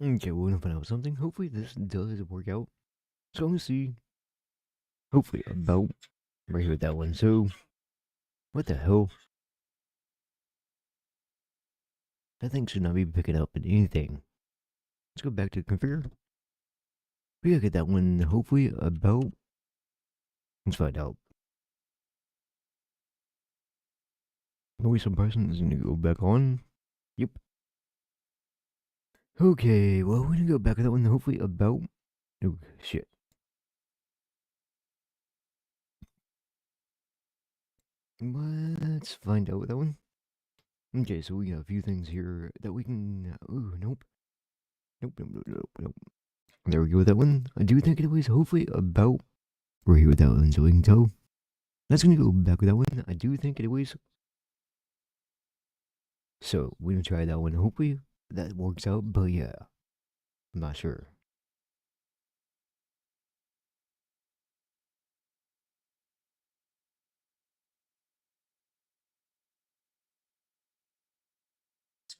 Okay, we're gonna find out something. Hopefully this does work out. So let's see. Hopefully about right here with that one. So what the hell? That thing should not be picking up in anything. Let's go back to configure. We gotta get that one hopefully about. Let's find out. Noise suppression is gonna go back on. Yep. Okay, well we're gonna go back to that one hopefully about. Oh shit. Let's find out that one. Okay, so we got a few things here that we can. Oh, nope. Nope, nope, nope, nope, nope. There we go with that one. I do think it was hopefully about. We're here with that one, so we can tell. That's gonna go back with that one. I do think it was. So we're gonna try that one. Hopefully that works out, but yeah, I'm not sure.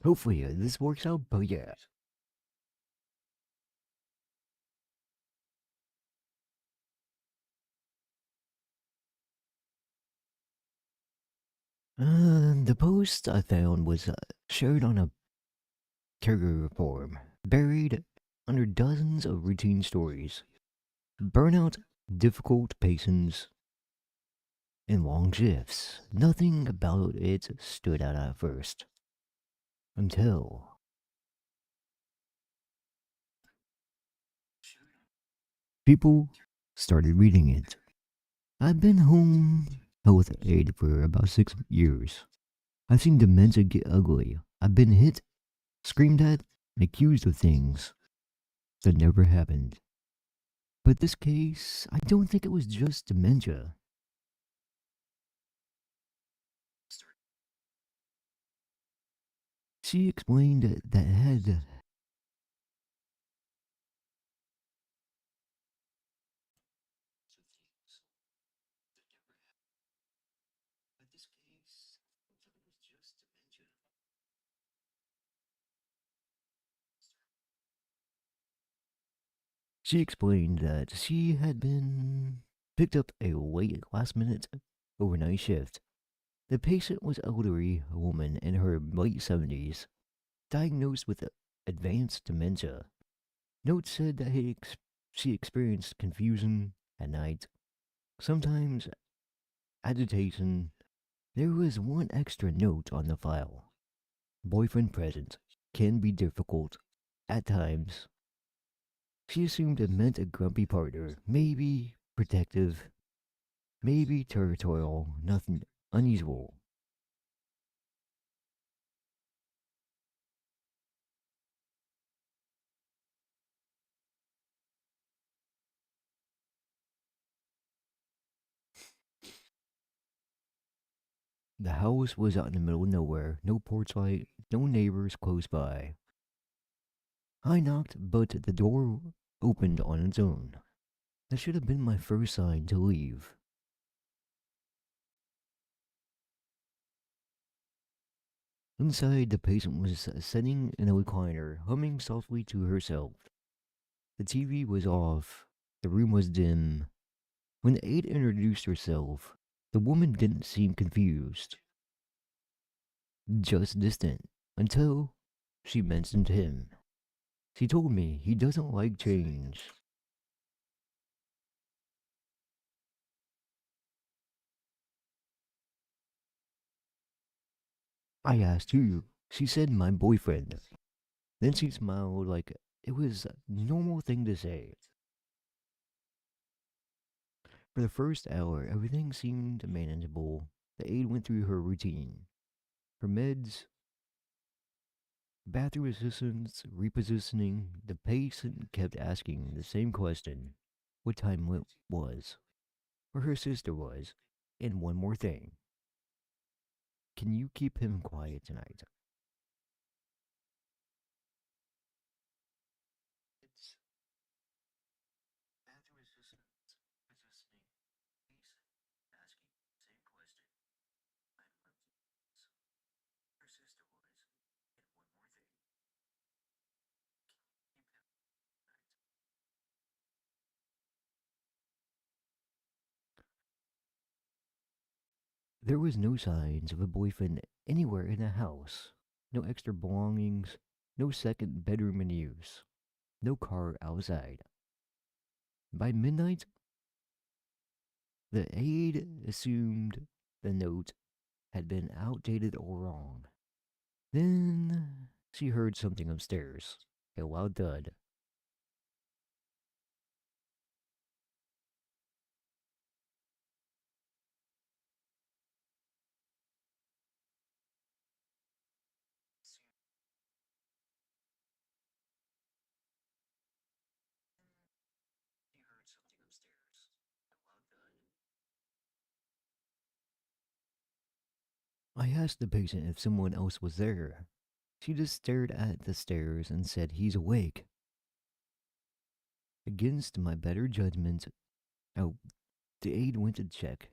Hopefully this works out, but yeah. The post I found was shared on a caregiver forum, buried under dozens of routine stories. Burnout, difficult patients, and long shifts. Nothing about it stood out at first. Until people started reading it. I've been home health aide for about 6 years. I've seen dementia get ugly. I've been hit, screamed at, and accused of things that never happened. But this case, I don't think it was just dementia. She explained that had She explained that she had been picked up a late last minute overnight shift. The patient was an elderly woman in her late 70s, diagnosed with advanced dementia. Notes said that she experienced confusion at night, sometimes agitation. There was one extra note on the file. Boyfriend present can be difficult at times. She assumed it meant a grumpy partner, maybe protective, maybe territorial, nothing unusual. The house was out in the middle of nowhere, no porch light, no neighbors close by. I knocked, but the door opened on its own. That should have been my first sign to leave. Inside, the patient was sitting in a recliner, humming softly to herself. The TV was off. The room was dim. When the aide introduced herself, the woman didn't seem confused, just distant, until she mentioned him. She told me he doesn't like change. I asked who. She said my boyfriend. Then she smiled like it was a normal thing to say. For the first hour, everything seemed manageable. The aide went through her routine. Her meds, bathroom assistance, repositioning. The patient kept asking the same question: what time it was, where her sister was, and one more thing: can you keep him quiet tonight? It's bathroom assistance, positioning, patient asking the same question. I'm confused. Her sister was, and one more thing: There was no signs of a boyfriend anywhere in the house. No extra belongings, no second bedroom in use, no car outside. By midnight, the aide assumed the note had been outdated or wrong. Then she heard something upstairs, a loud thud. I asked the patient if someone else was there. She just stared at the stairs and said he's awake. Against my better judgment, oh, the aide went to check.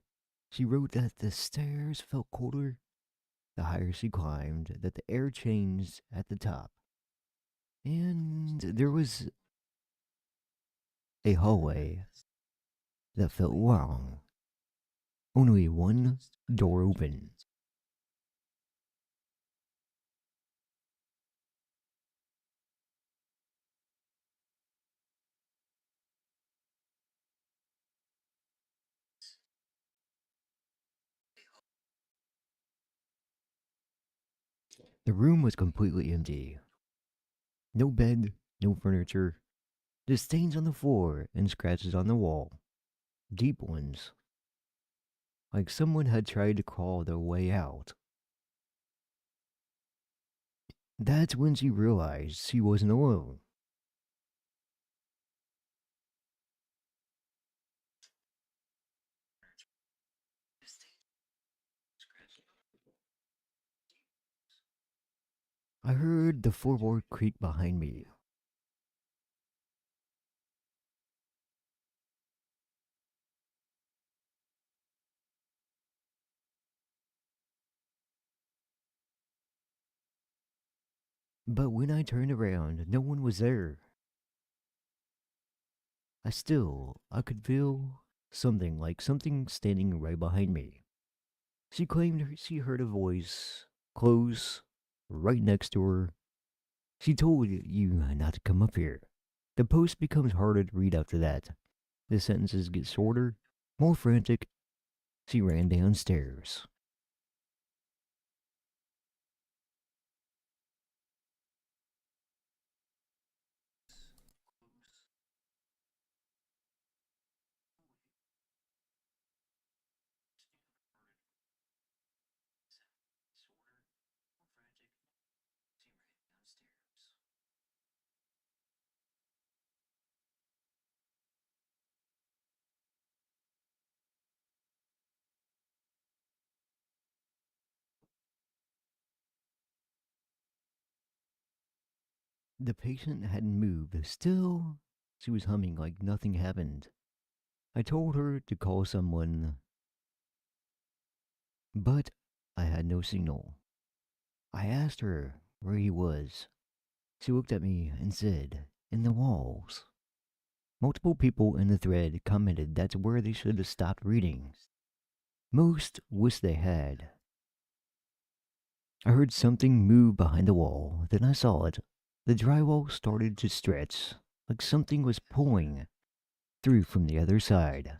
She wrote that the stairs felt colder the higher she climbed, that the air changed at the top, and there was a hallway that felt long. Only one door open. The room was completely empty. No bed, no furniture, just stains on the floor and scratches on the wall. Deep ones, like someone had tried to crawl their way out. That's when she realized she wasn't alone. I heard the floorboard creak behind me. But when I turned around, no one was there. I could feel something like something standing right behind me. She claimed she heard a voice close right next to her. She told you not to come up here. The post becomes harder to read after that. The sentences get shorter, more frantic. She ran downstairs. The patient hadn't moved. Still, she was humming like nothing happened. I told her to call someone, but I had no signal. I asked her where he was. She looked at me and said, "In the walls." Multiple people in the thread commented that's where they should have stopped reading. Most wish they had. I heard something move behind the wall, then I saw it. The drywall started to stretch, like something was pulling through from the other side.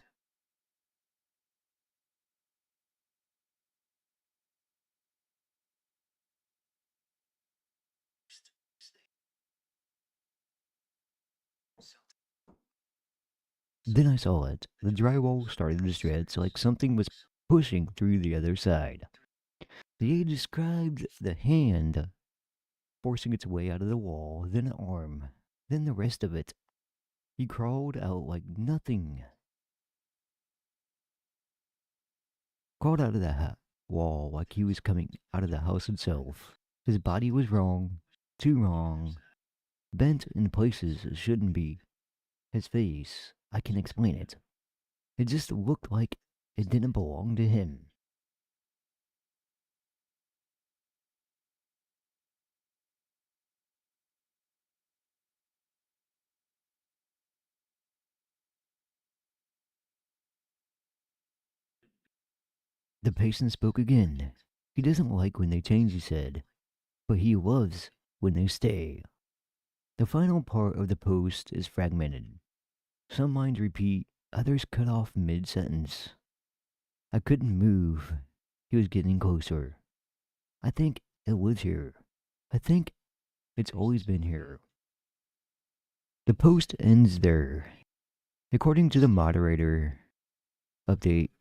Then I saw it. The drywall started to stretch like something was pushing through the other side. The aide described the hand forcing its way out of the wall, then an arm, then the rest of it. He crawled out like nothing. Crawled out of the wall like he was coming out of the house itself. His body was wrong, too wrong, bent in places it shouldn't be. His face, I can explain it. It just looked like it didn't belong to him. The patient spoke again. He doesn't like when they change, he said, but he loves when they stay. The final part of the post is fragmented. Some lines repeat, others cut off mid sentence. I couldn't move. He was getting closer. I think it was here. I think it's always been here. The post ends there. According to the moderator, update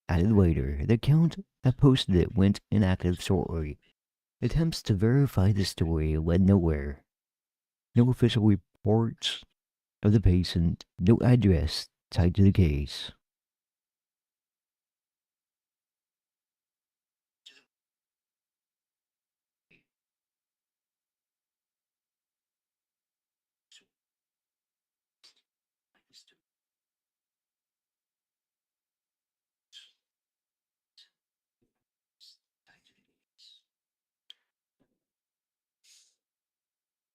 added later, the account that posted it went inactive shortly. Attempts to verify the story led nowhere. No official reports of the patient, no address tied to the case.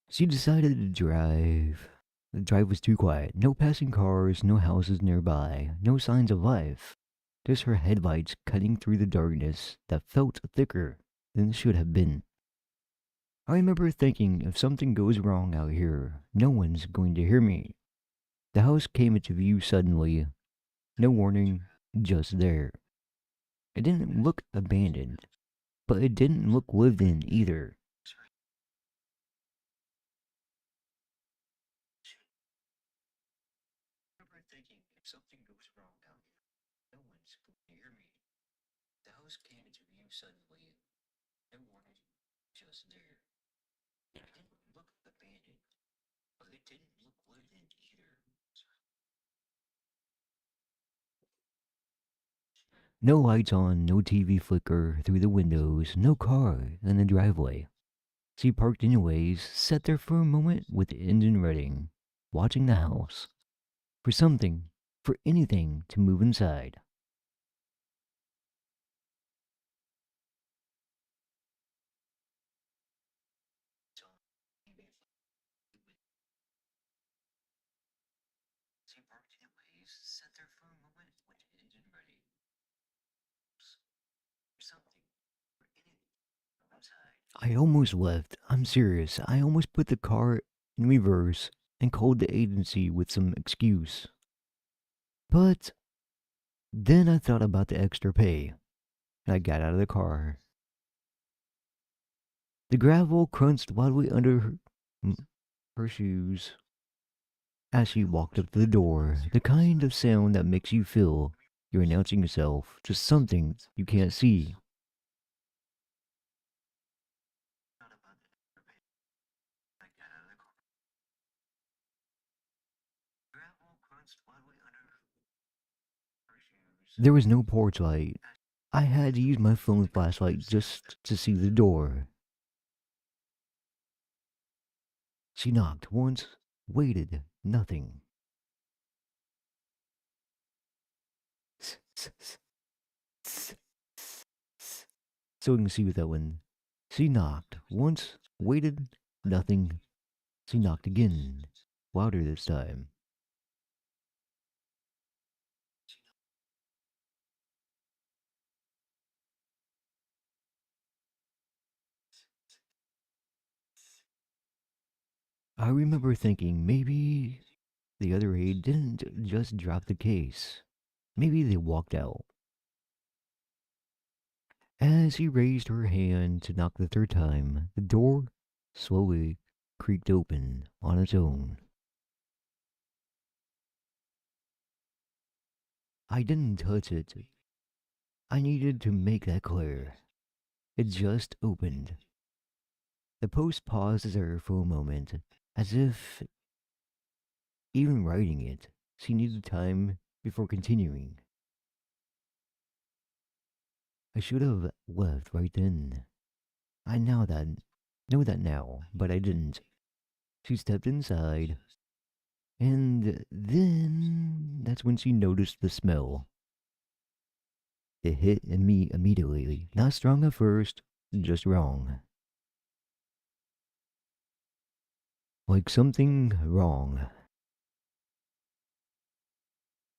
She decided to drive. The drive was too quiet. No passing cars, no houses nearby, no signs of life. Just her headlights cutting through the darkness that felt thicker than it should have been. I remember thinking, if something goes wrong out here, no one's going to hear me. The house came into view suddenly. No warning, just there. It didn't look abandoned, but it didn't look lived in either. I remember thinking, if something goes wrong out here, no one's going to hear me. The house came into view suddenly. No warning, just there. It didn't look abandoned, but it didn't look lived in either. No lights on, no TV flicker through the windows, no car in the driveway. She parked anyways, sat there for a moment with the engine running, watching the house. For something, for anything to move inside. She parked anyways, sat there for a moment with the engine running. For something, for anything to move inside. I almost left. I'm serious. I almost put the car in reverse and called the agency with some excuse. But then I thought about the extra pay, and I got out of the car. The gravel crunched wildly under her shoes as she walked up to the door, the kind of sound that makes you feel you're announcing yourself to something you can't see. There was no porch light. I had to use my phone flashlight just to see the door. She knocked once, waited, nothing. So we can see with that one. She knocked once, waited, nothing. She knocked again, louder this time. I remember thinking maybe the other aide didn't just drop the case. Maybe they walked out. As he raised her hand to knock the third time, the door slowly creaked open on its own. I didn't touch it. I needed to make that clear. It just opened. The post paused there for a moment, as if, even writing it, she needed time before continuing. I should have left right then. I know that now, but I didn't. She stepped inside, and then that's when she noticed the smell. It hit me immediately. Not strong at first, just wrong. Like something wrong.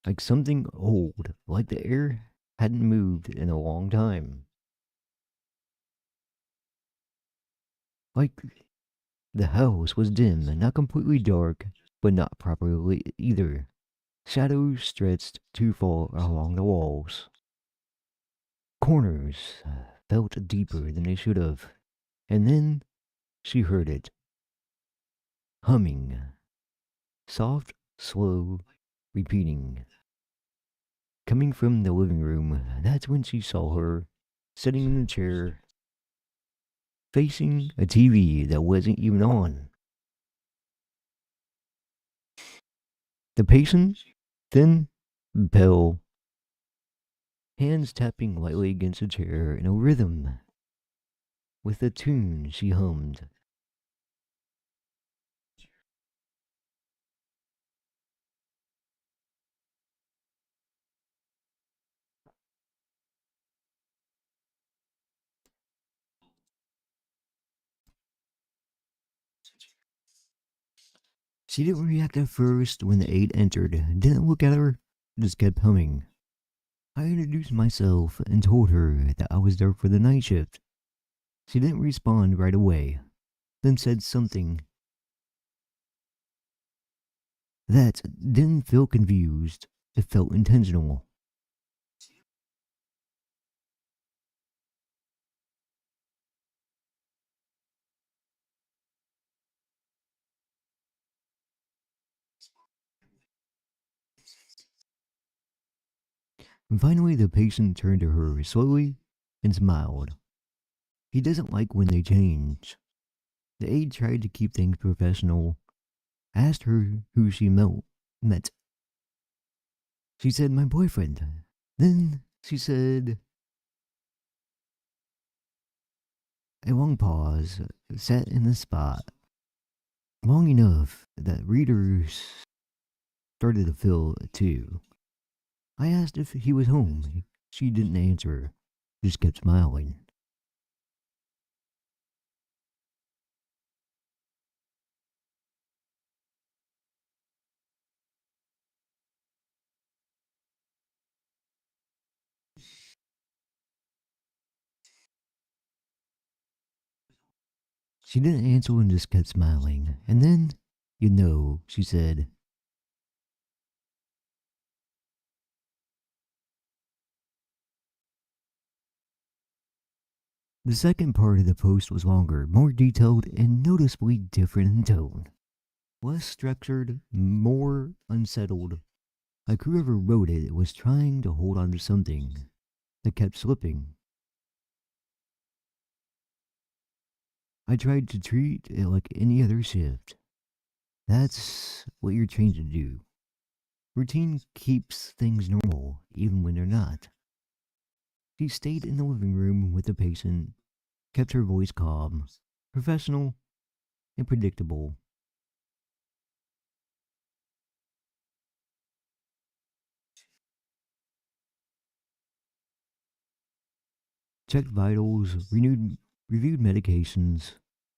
Like something old. Like the air hadn't moved in a long time. Like, the house was dim and not completely dark, but not properly either. Shadows stretched too far along the walls. Corners felt deeper than they should have. And then she heard it humming, soft, slow, repeating. Coming from the living room, that's when she saw her sitting in a chair, facing a TV that wasn't even on. The patient, thin, pale, hands tapping lightly against the chair in a rhythm with the tune she hummed. She didn't react at first when the aide entered, didn't look at her, just kept humming. I introduced myself and told her that I was there for the night shift. She didn't respond right away, then said something that didn't feel confused, it felt intentional. And finally, the patient turned to her slowly and smiled. He doesn't like when they change. The aide tried to keep things professional, asked her who she met. She said, my boyfriend. Then she said, a long pause sat in the spot, long enough that readers started to feel it too. I asked if he was home. She didn't answer, just kept smiling. She didn't answer and just kept smiling. And then, she said, the second part of the post was longer, more detailed, and noticeably different in tone. Less structured, more unsettled. Like whoever wrote it was trying to hold on to something that kept slipping. I tried to treat it like any other shift. That's what you're trained to do. Routine keeps things normal, even when they're not. She stayed in the living room with the patient, kept her voice calm, professional, and predictable. Checked vitals, reviewed medications,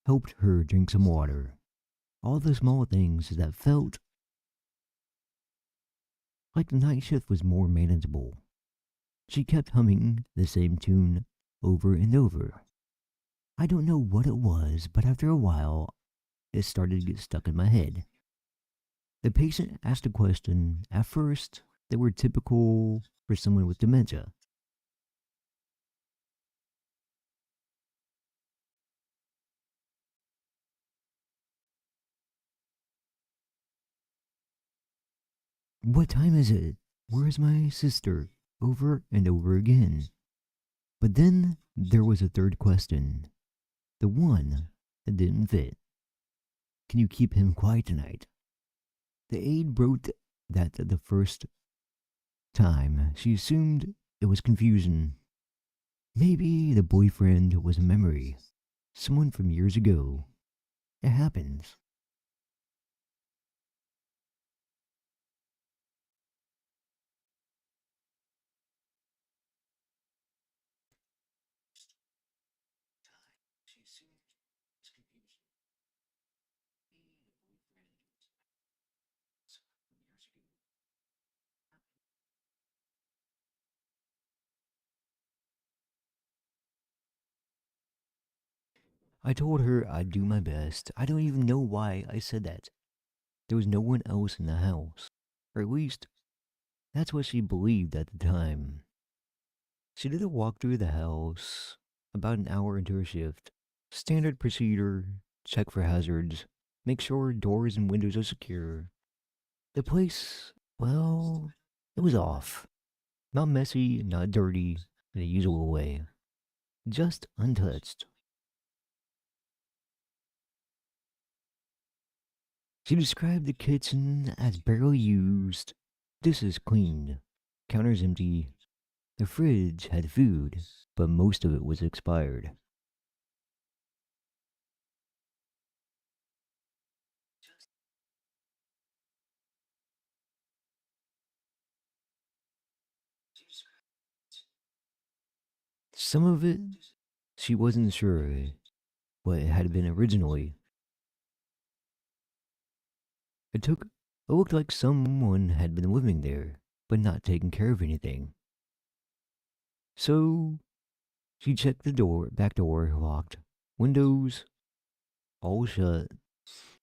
helped her drink some water. All the small things that felt like the night shift was more manageable. She kept humming the same tune over and over. I don't know what it was, but after a while, it started to get stuck in my head. The patient asked a question. At first, they were typical for someone with dementia. What time is it? Where's my sister? Over and over again. But then there was a third question. The one that didn't fit. Can you keep him quiet tonight? The aide wrote that the first time. She assumed it was confusion. Maybe the boyfriend was a memory. Someone from years ago. It happens. I told her I'd do my best. I don't even know why I said that. There was no one else in the house. Or at least, that's what she believed at the time. She did a walk through the house about an hour into her shift. Standard procedure, check for hazards, make sure doors and windows are secure. The place, well, it was off. Not messy, not dirty, in the usual way. Just untouched. She described the kitchen as barely used. This is clean. Counters empty. The fridge had food, but most of it was expired. Some of it, she wasn't sure what it had been originally. It looked like someone had been living there, but not taking care of anything. So she checked the back door locked, windows all shut.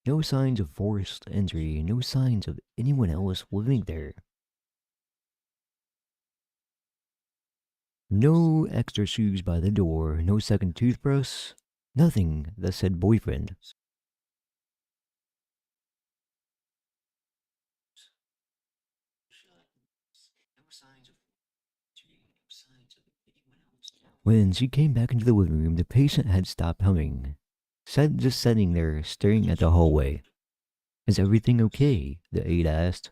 No signs of forced entry, no signs of anyone else living there. No extra shoes by the door, no second toothbrush, nothing that said boyfriend. When she came back into the living room, the patient had stopped humming. Just sitting there, staring at the hallway. Is everything okay? The aide asked.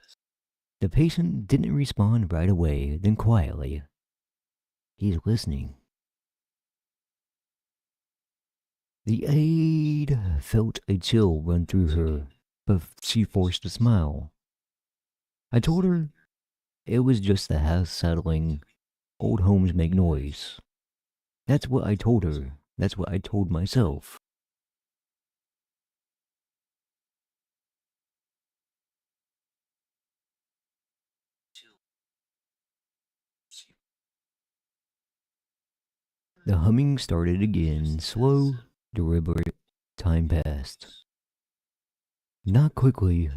The patient didn't respond right away, then quietly. He's listening. The aide felt a chill run through her, but she forced a smile. I told her it was just the house settling. Old homes make noise. That's what I told her. That's what I told myself. The humming started again, slow, deliberate. Time passed. Not quickly,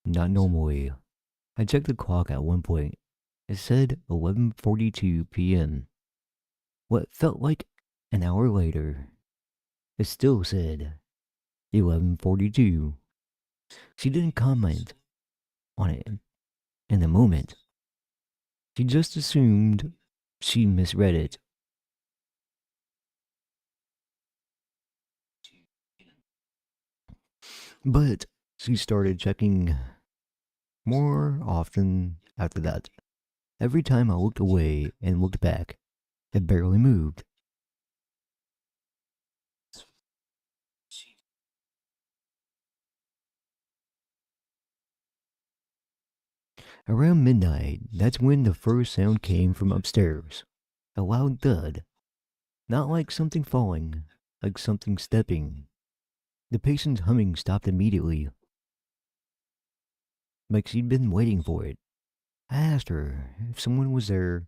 not normally. I checked the clock at one point. It said 11:42 p.m. What felt like an hour later, it still said 11:42. She didn't comment on it in the moment. She just assumed she misread it. But she started checking more often after that. Every time I looked away and looked back, it barely moved. Around midnight, that's when the first sound came from upstairs. A loud thud. Not like something falling, like something stepping. The patient's humming stopped immediately, like she'd been waiting for it. I asked her if someone was there.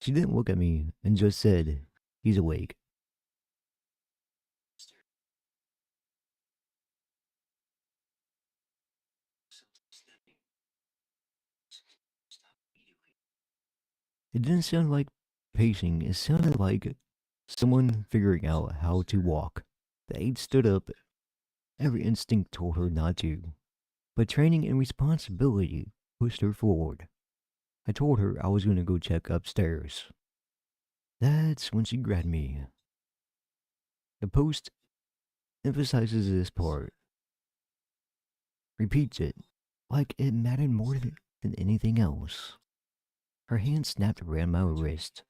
She didn't look at me and just said, he's awake. It didn't sound like pacing, it sounded like someone figuring out how to walk. The aide stood up. Every instinct told her not to, but training and responsibility pushed her forward. I told her I was going to go check upstairs. That's when she grabbed me. The post emphasizes this part, repeats it, like it mattered more than anything else. Her hand snapped around my wrist,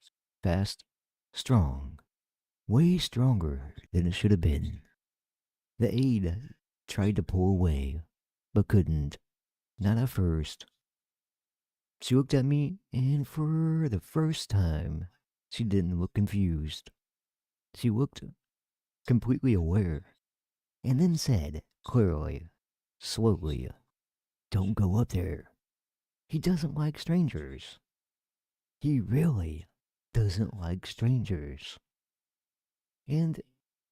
fast, strong, way stronger than it should have been. The aide tried to pull away, but couldn't, not at first. She looked at me, and for the first time, she didn't look confused. She looked completely aware, and then said, clearly, slowly, don't go up there. He doesn't like strangers. He really doesn't like strangers. And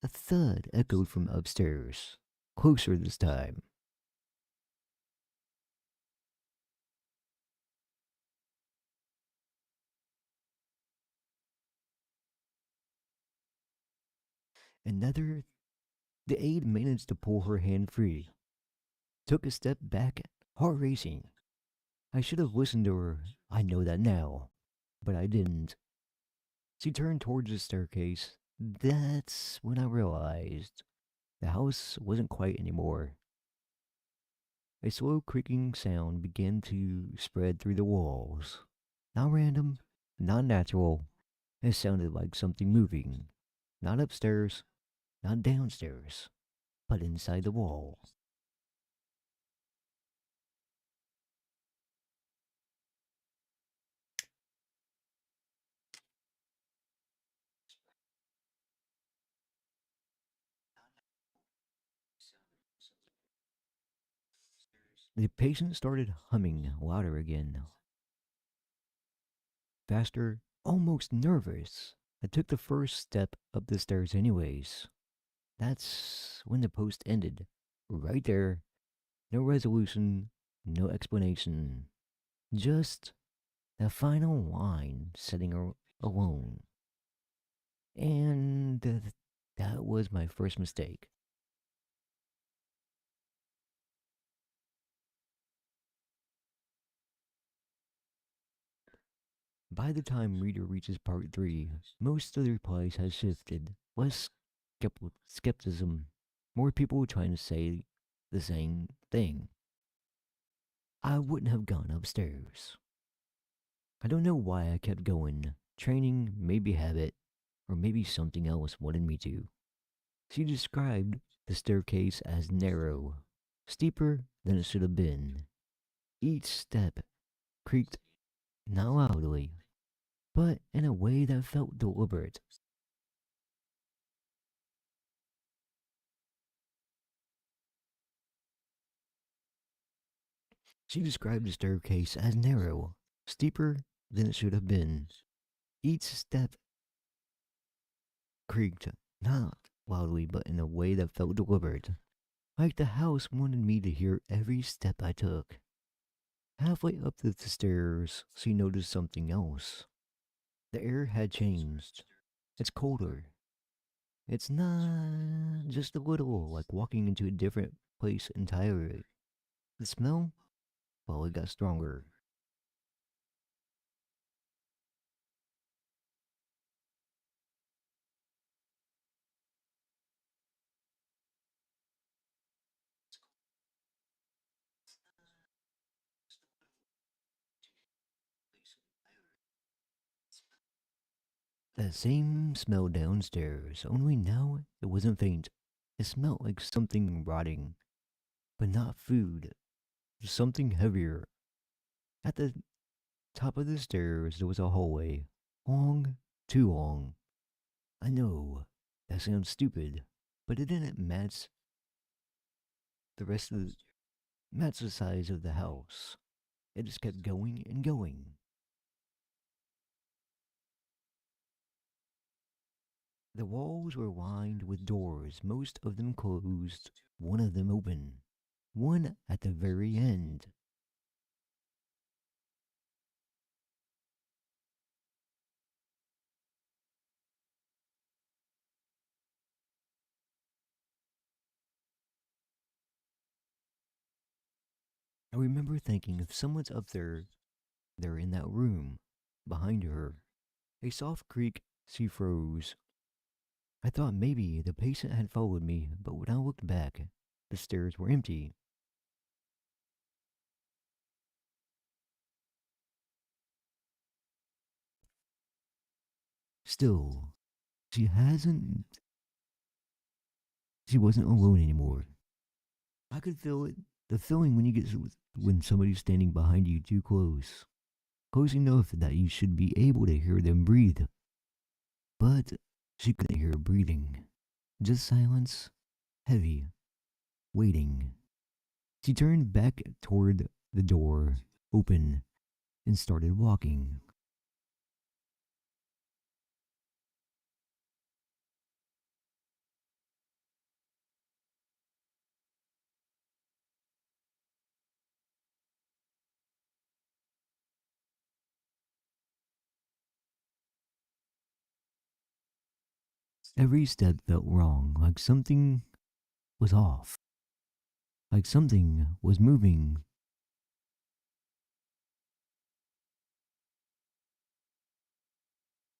A thud echoed from upstairs, closer this time. Another, the aide managed to pull her hand free, took a step back, heart racing. I should have listened to her, I know that now, but I didn't. She turned towards the staircase. That's when I realized the house wasn't quiet anymore. A slow creaking sound began to spread through the walls. Not random, not natural. It sounded like something moving. Not upstairs, not downstairs, but inside the wall. The patient started humming louder again, faster, almost nervous. I took the first step up the stairs, anyways. That's when the post ended. Right there. No resolution, no explanation. Just the final line sitting alone. And that was my first mistake. By the time reader reaches part 3, most of the replies has shifted. Less skepticism, more people trying to say the same thing. I wouldn't have gone upstairs. I don't know why I kept going. Training, maybe habit, or maybe something else wanted me to. She described the staircase as narrow, steeper than it should have been. Each step creaked not loudly, but in a way that felt deliberate. She described the staircase as narrow, steeper than it should have been. Each step creaked, not loudly, but in a way that felt deliberate. Like the house wanted me to hear every step I took. Halfway up the stairs, she noticed something else. The air had changed. It's colder. It's not just a little like walking into a different place entirely. The smell? Well, it got stronger. That same smell downstairs, only now it wasn't faint. It smelled like something rotting, but not food. Something heavier. At the top of the stairs, there was a hallway. Long, too long. I know, that sounds stupid, but it didn't the rest of the, match the size of the house. It just kept going and going. The walls were lined with doors, most of them closed, one of them open. One at the very end. I remember thinking if someone's up there, they're in that room, behind her. A soft creak, she froze. I thought maybe the patient had followed me, but when I looked back, the stairs were empty. Still, she hasn't. She wasn't alone anymore. I could feel it. The feeling when when somebody's standing behind you too close, close enough that you should be able to hear them breathe. But she couldn't hear breathing. Just silence, heavy, waiting. She turned back toward the door, open, and started walking. Every step felt wrong, like something was off, like something was moving.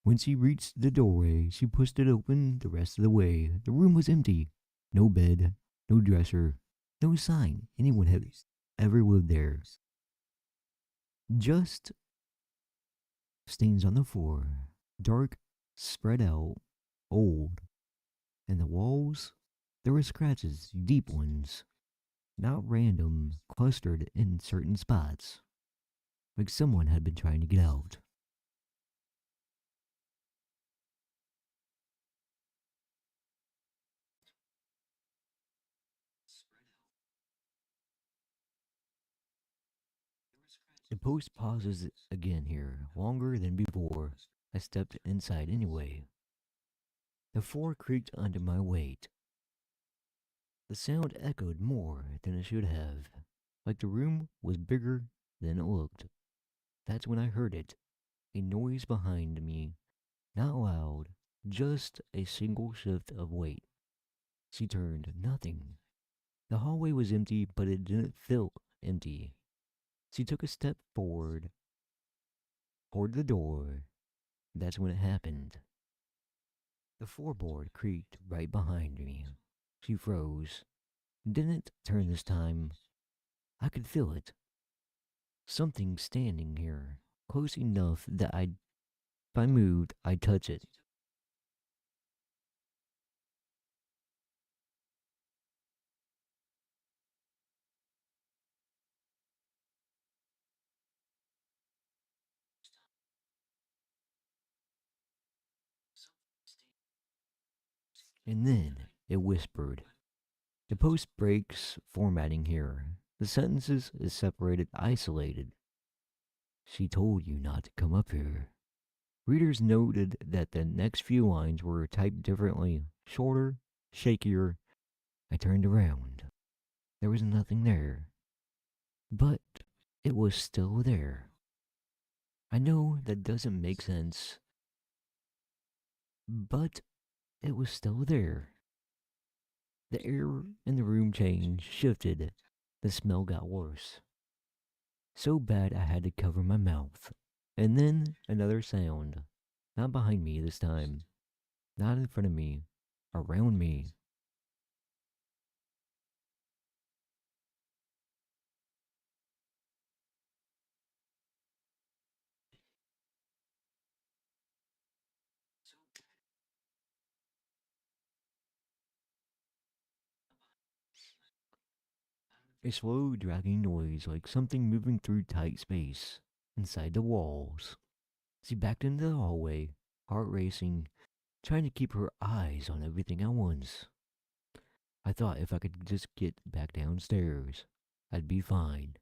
When she reached the doorway, she pushed it open the rest of the way. The room was empty. No bed, no dresser, no sign anyone had ever lived there. Just stains on the floor, dark, spread out, old. And the walls, there were scratches, deep ones, not random, clustered in certain spots, like someone had been trying to get out. The post pauses again here, longer than before. I stepped inside anyway. The floor creaked under my weight. The sound echoed more than it should have, like the room was bigger than it looked. That's when I heard it, a noise behind me, not loud, just a single shift of weight. She turned, nothing. The hallway was empty, but it didn't feel empty. She took a step forward, toward the door. That's when it happened. The floorboard creaked right behind me. She froze. Didn't turn this time. I could feel it. Something standing here, close enough that if I moved, I'd touch it. And then it whispered. The post breaks formatting here. The sentences is separated, isolated. She told you not to come up here. Readers noted that the next few lines were typed differently, shorter, shakier. I turned around. There was nothing there. But it was still there. I know that doesn't make sense, but it was still there. The air in the room changed, shifted. The smell got worse. So bad I had to cover my mouth. And then another sound. Not behind me this time. Not in front of me. Around me. A slow, dragging noise like something moving through tight space. Inside the walls. She backed into the hallway, heart racing, trying to keep her eyes on everything at once. I thought if I could just get back downstairs, I'd be fine.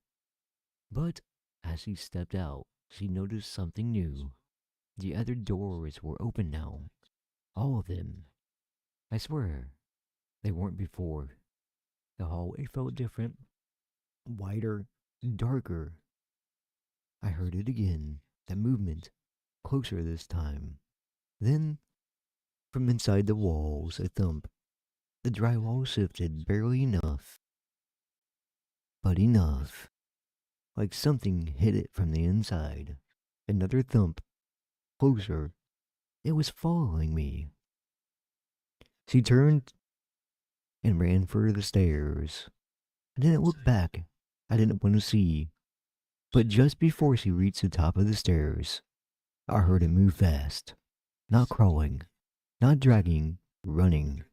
But as she stepped out, she noticed something new. The other doors were open now. All of them. I swear, they weren't before. The hallway felt different, wider, darker. I heard it again, that movement, closer this time. Then, from inside the walls, a thump. The drywall shifted barely enough, but enough. Like something hit it from the inside. Another thump, closer. It was following me. She turned and ran for the stairs. I didn't look back. I didn't want to see. But just before she reached the top of the stairs, I heard it move fast. Not crawling, not dragging, running.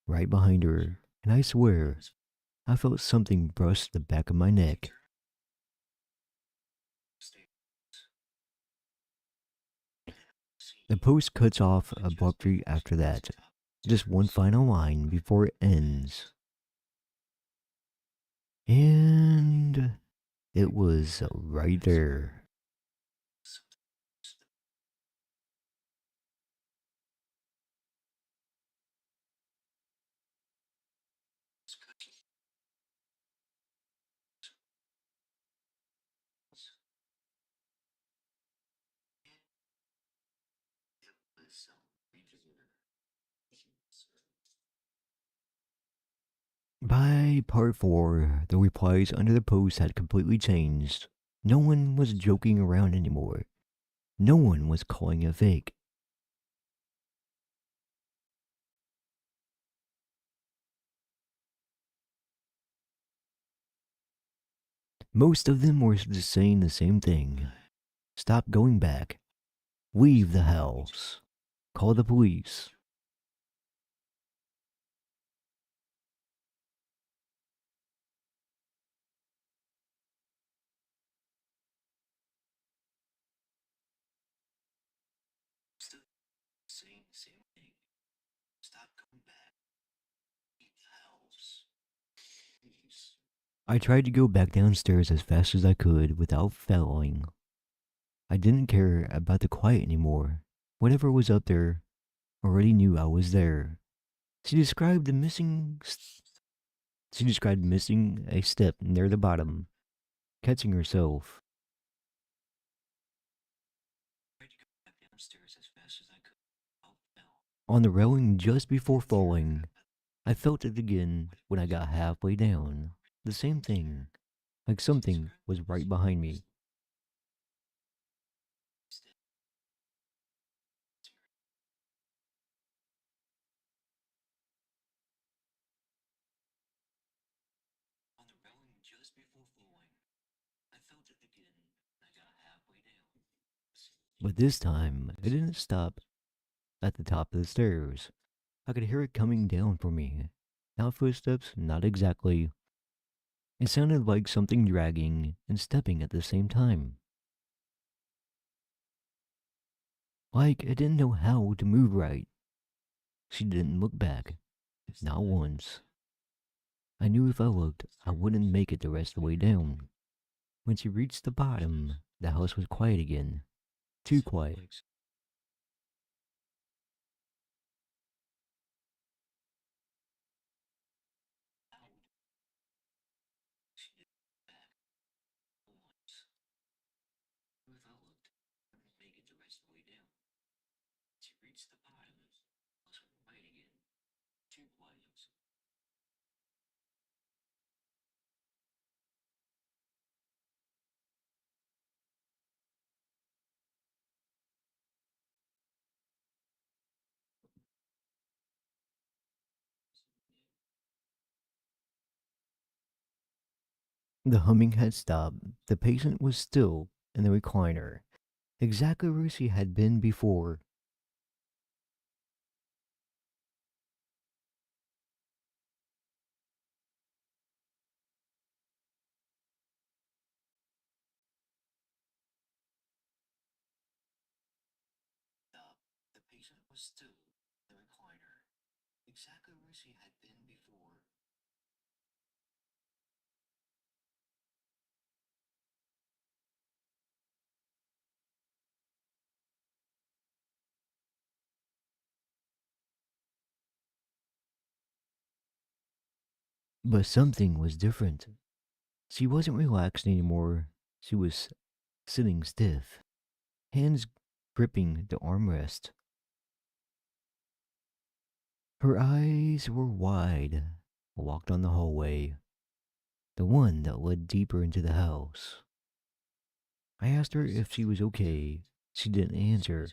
Right behind her. And I swear, I felt something brush the back of my neck. The post cuts off abruptly after that. Just one final line before it ends. And it was right there. By part 4, the replies under the post had completely changed. No one was joking around anymore. No one was calling it fake. Most of them were just saying the same thing. Stop going back. Leave the house. Call the police. Still saying the same thing. Stop going back. Leave the house. Please. I tried to go back downstairs as fast as I could without falling. I didn't care about the quiet anymore. Whatever was up there already knew I was there. She described the missing. She described missing a step near the bottom, catching herself. On the railing just before falling, I felt it again when I got halfway down. The same thing, like something was right behind me. On the railing just before falling, I felt it again when I got halfway down. But this time, it didn't stop at the top of the stairs. I could hear it coming down for me. Not footsteps, not exactly. It sounded like something dragging and stepping at the same time. Like it didn't know how to move right. She didn't look back. Not once. I knew if I looked, I wouldn't make it the rest of the way down. When she reached the bottom, the house was quiet again. Too quiet. If I looked, I wouldn't make it the rest of the way down. She reached the bottom, the house was quiet again. Too quiet. The humming had stopped. The patient was still in the recliner, exactly where she had been before. The patient was still in the recliner, exactly where she had been before. But something was different. She wasn't relaxed anymore. She was sitting stiff, hands gripping the armrest. Her eyes were wide. Walked on the hallway, the one that led deeper into the house. I asked her if she was okay. She didn't answer.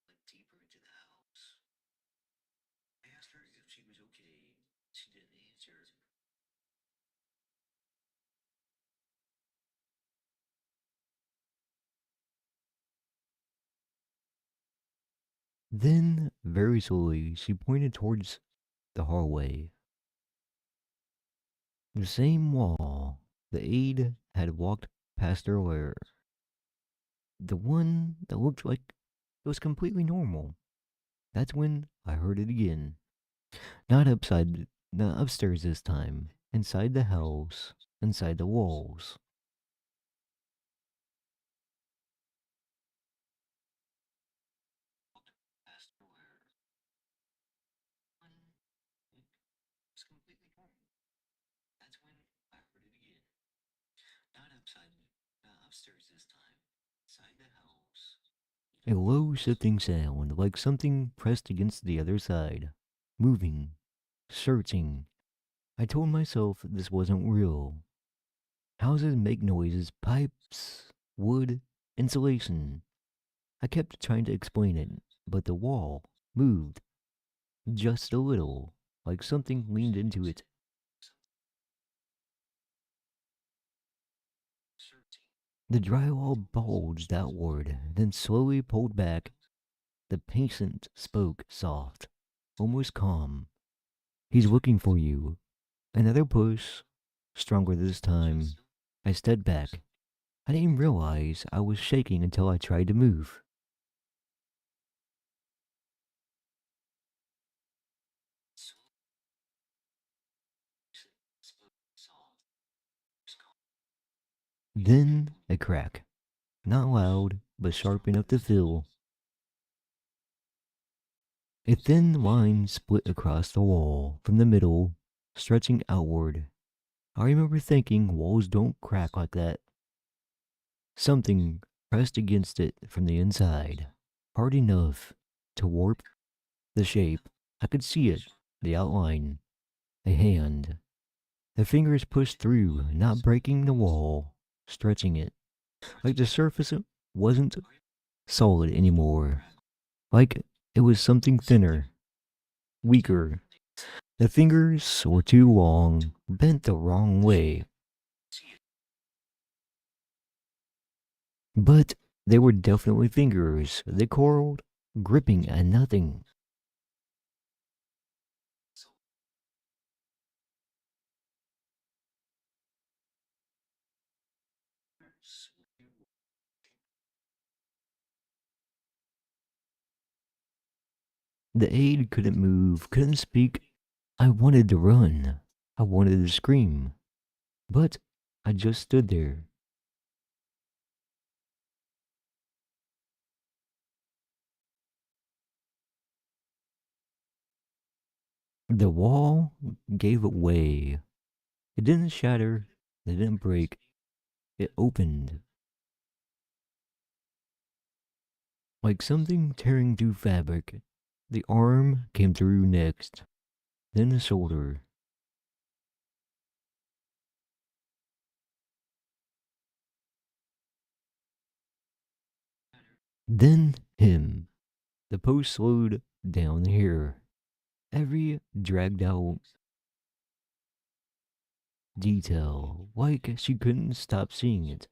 Led deeper into the house. I asked her if she was okay. She didn't answer. Then, very slowly, she pointed towards the hallway. The same wall the aide had walked past earlier. The one that looked like it was completely normal. That's when I heard it again. Not upstairs this time. Inside the house, inside the walls. A low shifting sound, like something pressed against the other side. Moving. Searching. I told myself this wasn't real. Houses make noises, pipes, wood, insulation. I kept trying to explain it, but the wall moved just a little, like something leaned into it. The drywall bulged outward, then slowly pulled back. The patient spoke soft, almost calm. He's looking for you. Another push, stronger this time. I stepped back. I didn't realize I was shaking until I tried to move. Then a crack. Not loud, but sharp enough to feel. A thin line split across the wall from the middle, stretching outward. I remember thinking walls don't crack like that. Something pressed against it from the inside, hard enough to warp the shape. I could see it, the outline, a hand. The fingers pushed through, not breaking the wall, stretching it. Like the surface wasn't solid anymore. Like it was something thinner, weaker. The fingers were too long, bent the wrong way. But they were definitely fingers. They curled, gripping at nothing. The aide couldn't move, couldn't speak. I wanted to run. I wanted to scream. But I just stood there. The wall gave way. It didn't shatter. It didn't break. It opened. Like something tearing through fabric. The arm came through next. Then the shoulder. Then him. The post slowed down here. Every dragged out detail, like she couldn't stop seeing it.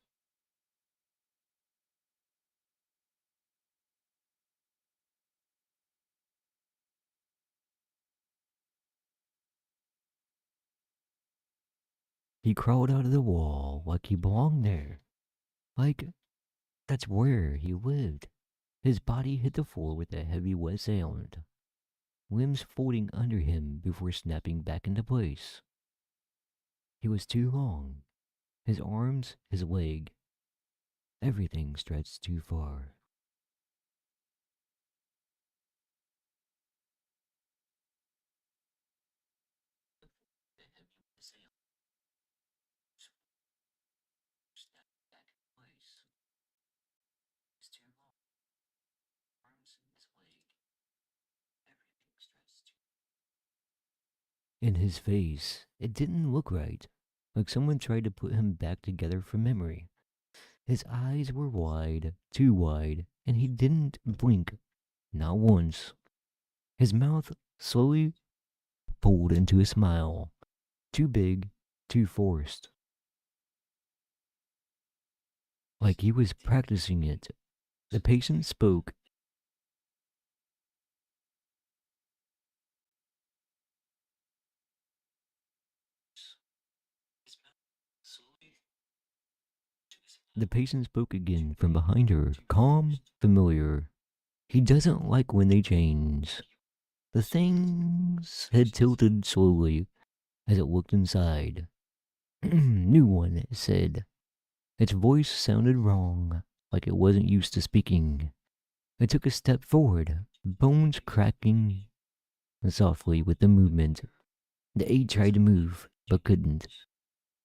He crawled out of the wall like he belonged there. Like that's where he lived. His body hit the floor with a heavy wet sound, limbs folding under him before snapping back into place. He was too long. His arms, his leg, everything stretched too far. In his face, it didn't look right, like someone tried to put him back together from memory. His eyes were wide, too wide, and he didn't blink, not once. His mouth slowly pulled into a smile, too big, too forced, like he was practicing it. The patient spoke. The patient spoke again from behind her, calm, familiar. He doesn't like when they change. The thing's head tilted slowly as it looked inside. New one, it said. Its voice sounded wrong, like it wasn't used to speaking. I took a step forward, bones cracking softly with the movement. The aide tried to move, but couldn't.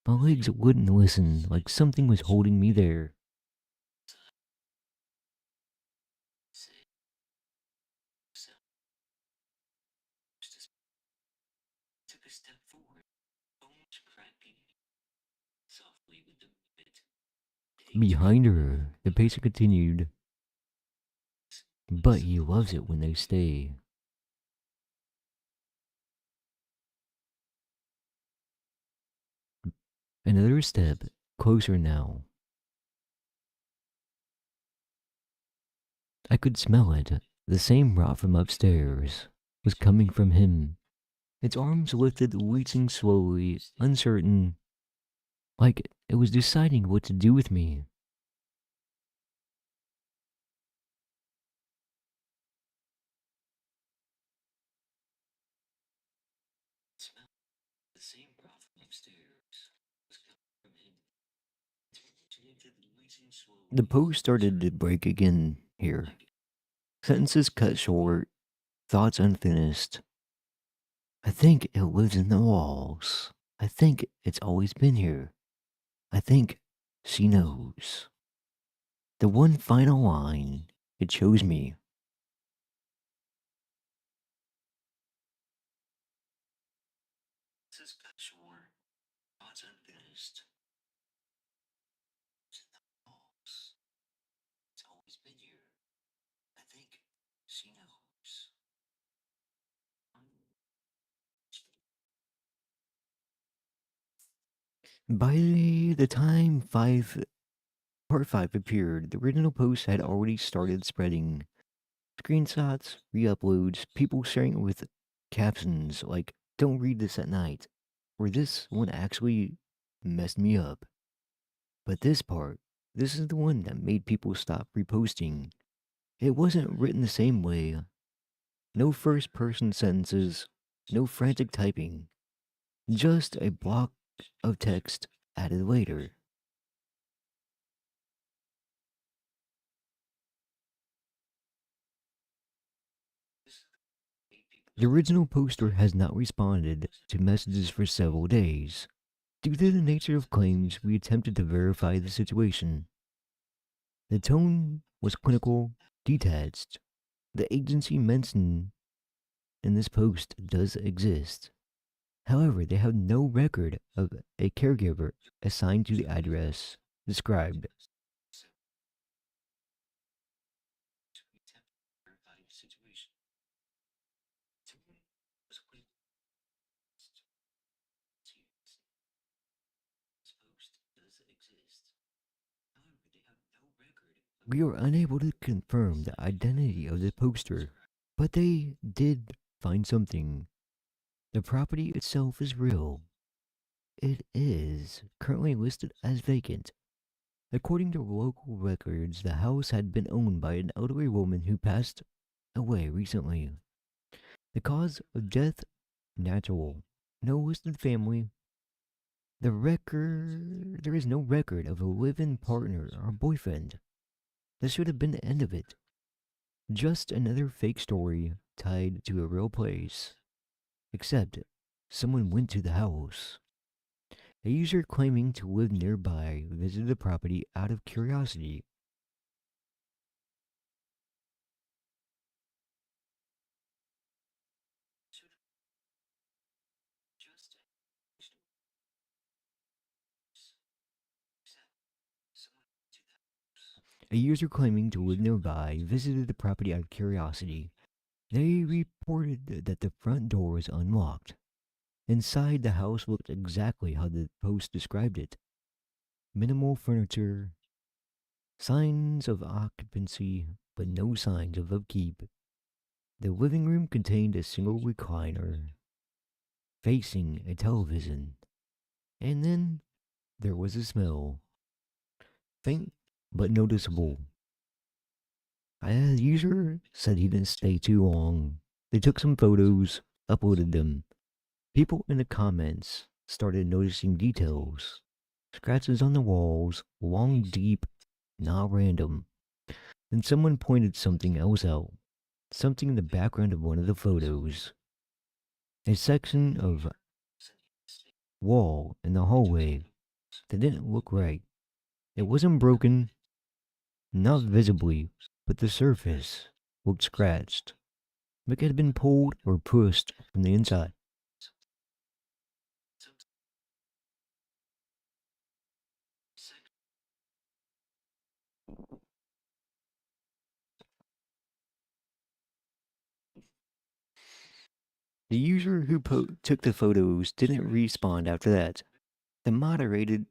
My legs wouldn't listen, like something was holding me there. Behind her, the patient continued, but he loves it when they stay. Another step closer now. I could smell it. The same rot from upstairs was coming from him. Its arms lifted, reaching slowly, uncertain, like it was deciding what to do with me. The same rot from upstairs was coming from him. The pose started to break again here. Sentences cut short, thoughts unfinished. I think it lives in the walls. I think it's always been here. I think she knows. The one final line, it chose me. Sentences cut short, thoughts unfinished. It's in the walls. It's always been here. I think she knows. By the time part 5 appeared, the original post had already started spreading. Screenshots, re-uploads, people sharing it with captions like, don't read this at night, or this one actually messed me up. But this is the one that made people stop reposting. It wasn't written the same way. No first person sentences, no frantic typing, just a block of text added later. The original poster has not responded to messages for several days. Due to the nature of claims, we attempted to verify the situation. The tone was clinical, detached. The agency mentioned in this post does exist. However, they have no record of a caregiver assigned to the address described. We are unable to confirm the identity of the poster, but they did find something. The property itself is real. It is currently listed as vacant. According to local records, the house had been owned by an elderly woman who passed away recently. The cause of death, natural. No listed family. There is no record of a live-in partner or boyfriend. This should have been the end of it. Just another fake story tied to a real place. Except, someone went to the house. A user claiming to live nearby visited the property out of curiosity. A user claiming to live nearby visited the property out of curiosity. They reported that the front door was unlocked. Inside, the house looked exactly how the post described it. Minimal furniture, signs of occupancy, but no signs of upkeep. The living room contained a single recliner facing a television. And then there was a smell. Faint but noticeable. The user said he didn't stay too long. They took some photos, uploaded them. People in the comments started noticing details. Scratches on the walls, long, deep, not random. Then someone pointed something else out. Something in the background of one of the photos. A section of wall in the hallway that didn't look right. It wasn't broken, not visibly, but the surface looked scratched, like it had been pulled or pushed from the inside. The user who took the photos didn't respond after that. The moderated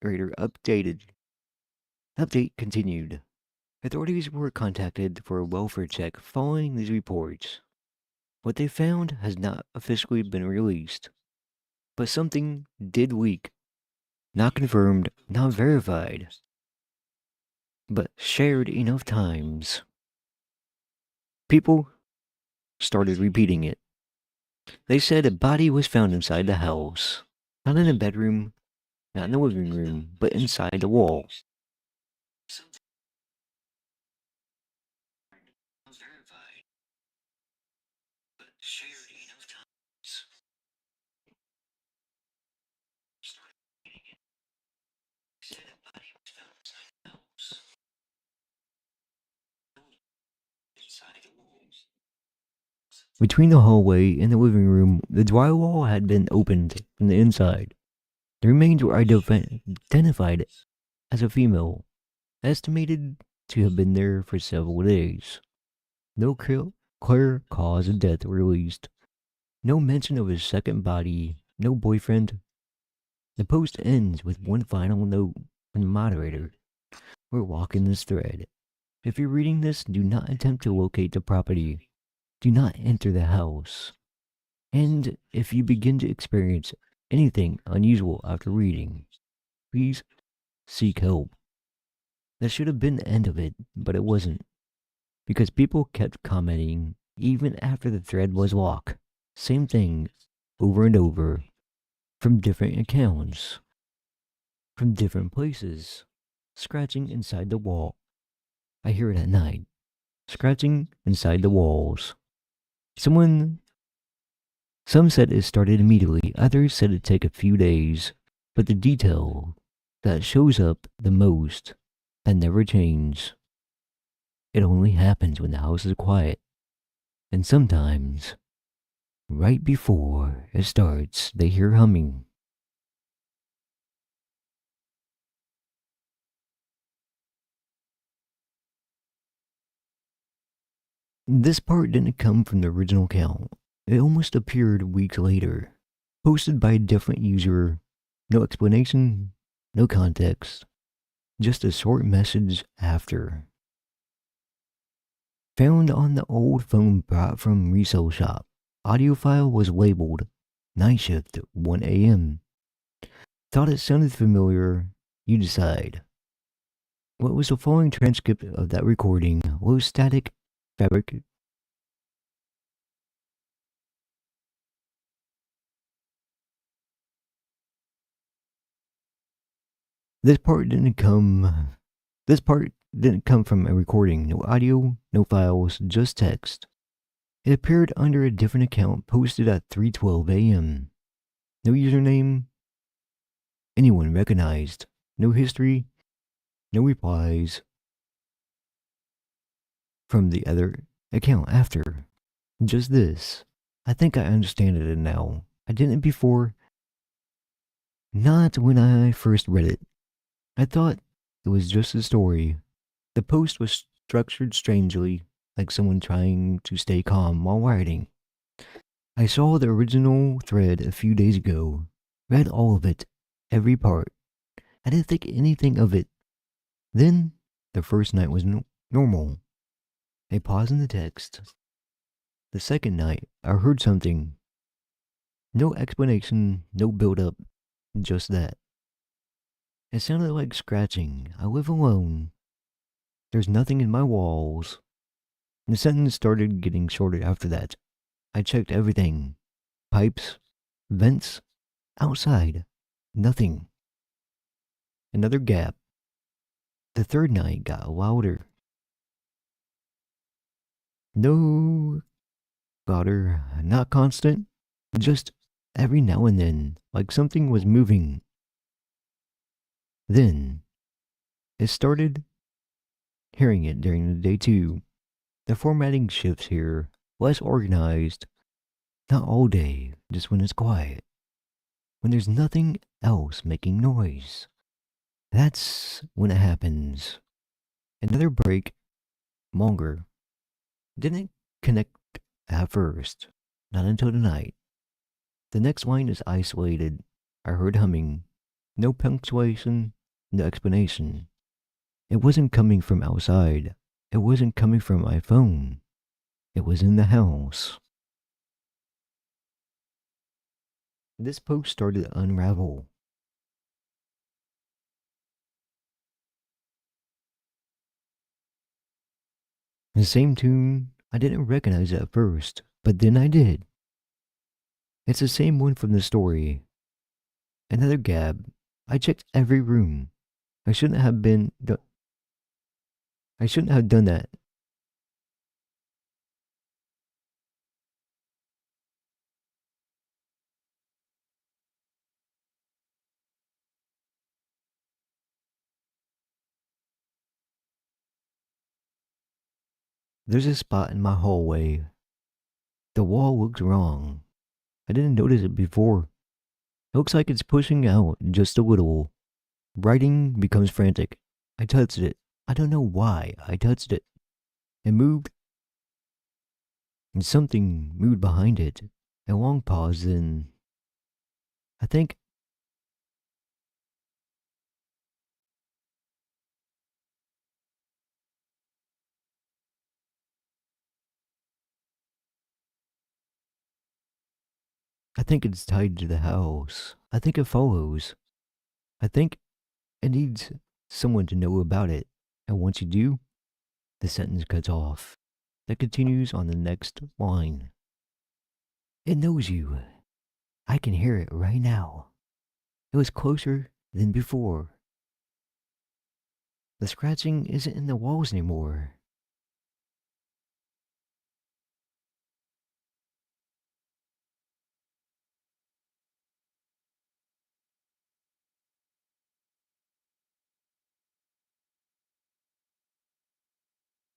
rater update continued. Authorities were contacted for a welfare check following these reports. What they found has not officially been released, but something did leak. Not confirmed, not verified, but shared enough times. People started repeating it. They said a body was found inside the house. Not in a bedroom, not in the living room, but inside the wall. Between the hallway and the living room, the drywall had been opened from the inside. The remains were identified as a female, estimated to have been there for several days. No clear cause of death released. No mention of his second body, no boyfriend. The post ends with one final note from the moderator. We're walking this thread. If you're reading this, do not attempt to locate the property. Do not enter the house. And if you begin to experience anything unusual after reading, please seek help. That should have been the end of it, but it wasn't. Because people kept commenting even after the thread was locked. Same thing over and over from different accounts, from different places. Scratching inside the wall. I hear it at night. Scratching inside the walls. Some said it started immediately, others said it take a few days, but the detail that shows up the most that never changes. It only happens when the house is quiet. And sometimes, right before it starts, they hear humming. This part didn't come from the original account. It almost appeared weeks later, posted by a different user. No explanation, no context, just a short message after. Found on the old phone brought from resale shop. Audio file was labeled Night Shift 1 a.m. Thought it sounded familiar. You decide. What was the following transcript of that recording? Low static fabric. This part didn't come from a recording. No audio, no files, just text. It appeared under a different account posted at 3:12 a.m. No username anyone recognized. No history, no replies from the other account after. Just this. I think I understand it now. I didn't before. Not when I first read it. I thought it was just a story. The post was structured strangely, like someone trying to stay calm while writing. I saw the original thread a few days ago, read all of it, every part. I didn't think anything of it. Then, the first night was normal. A pause in the text. The second night, I heard something. No explanation, no build-up, just that. It sounded like scratching. I live alone. There's nothing in my walls. The sentence started getting shorter after that. I checked everything. Pipes, vents, outside. Nothing. Another gap. The third night got louder. No louder, not constant, just every now and then, like something was moving. Then, it started hearing it during the day too. The formatting shifts here, less organized. Not all day, just when it's quiet. When there's nothing else making noise. That's when it happens. Another break, longer. Didn't connect at first. Not until the night. The next line is isolated. I heard humming. No punctuation, no explanation. It wasn't coming from outside. It wasn't coming from my phone. It was in the house. This post started to unravel. The same tune, I didn't recognize it at first, but then I did. It's the same one from the story. Another gab. I checked every room. I shouldn't have been. I shouldn't have done that. There's a spot in my hallway. The wall looks wrong. I didn't notice it before. It looks like it's pushing out just a little. Writing becomes frantic. I touched it. I don't know why I touched it. It moved, and something moved behind it. A long pause, then I think I think it's tied to the house. I think it follows. I think it needs someone to know about it. And once you do, the sentence cuts off. That continues on the next line. It knows you. I can hear it right now. It was closer than before. The scratching isn't in the walls anymore.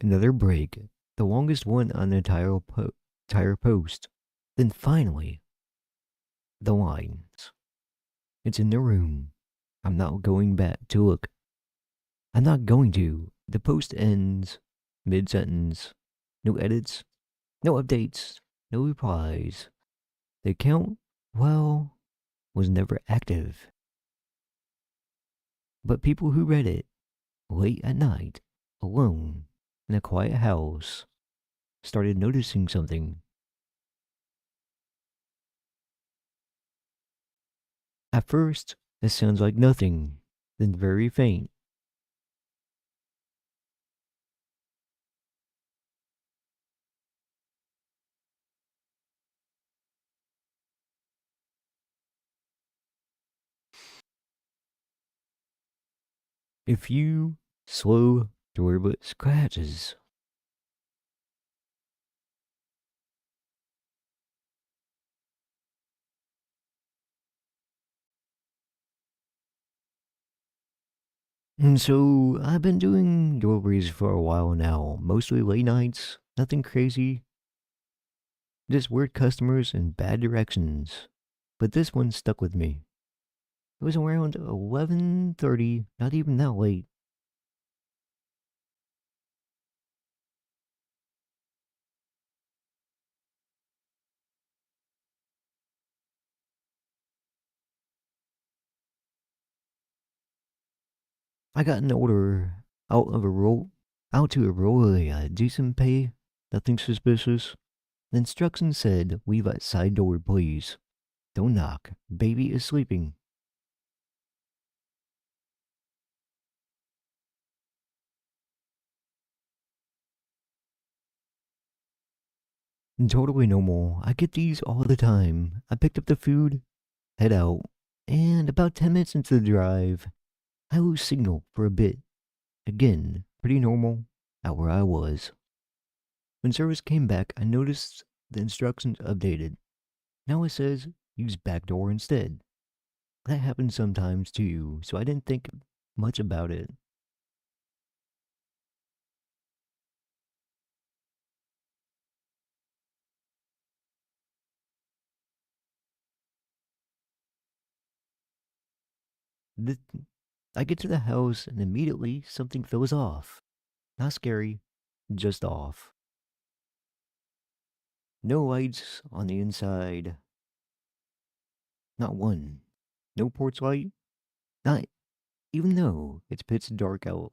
Another break, the longest one on the entire post. Then finally, the lines. It's in the room. I'm not going back to look. I'm not going to. The post ends mid sentence. No edits, no updates, no replies. The account, well, was never active. But people who read it late at night, alone, in a quiet house, started noticing something. At first, it sounds like nothing, then very faint. A few slow, deliberate scratches. And so, I've been doing deliveries for a while now, mostly late nights, nothing crazy, just weird customers and bad directions. But this one stuck with me. It was around 11:30, not even that late. I got an order out to a roll decent pay, nothing suspicious. The instructions said, leave at side door, please. Don't knock. Baby is sleeping. Totally normal. I get these all the time. I picked up the food, head out, and about 10 minutes into the drive, I lose signal for a bit. Again, pretty normal at where I was. When service came back, I noticed the instructions updated. Now it says use backdoor instead. That happens sometimes too, so I didn't think much about it. The, I get to the house and immediately something feels off. Not scary, just off. No lights on the inside. Not one. No porch light. Not even though it's pitch dark out.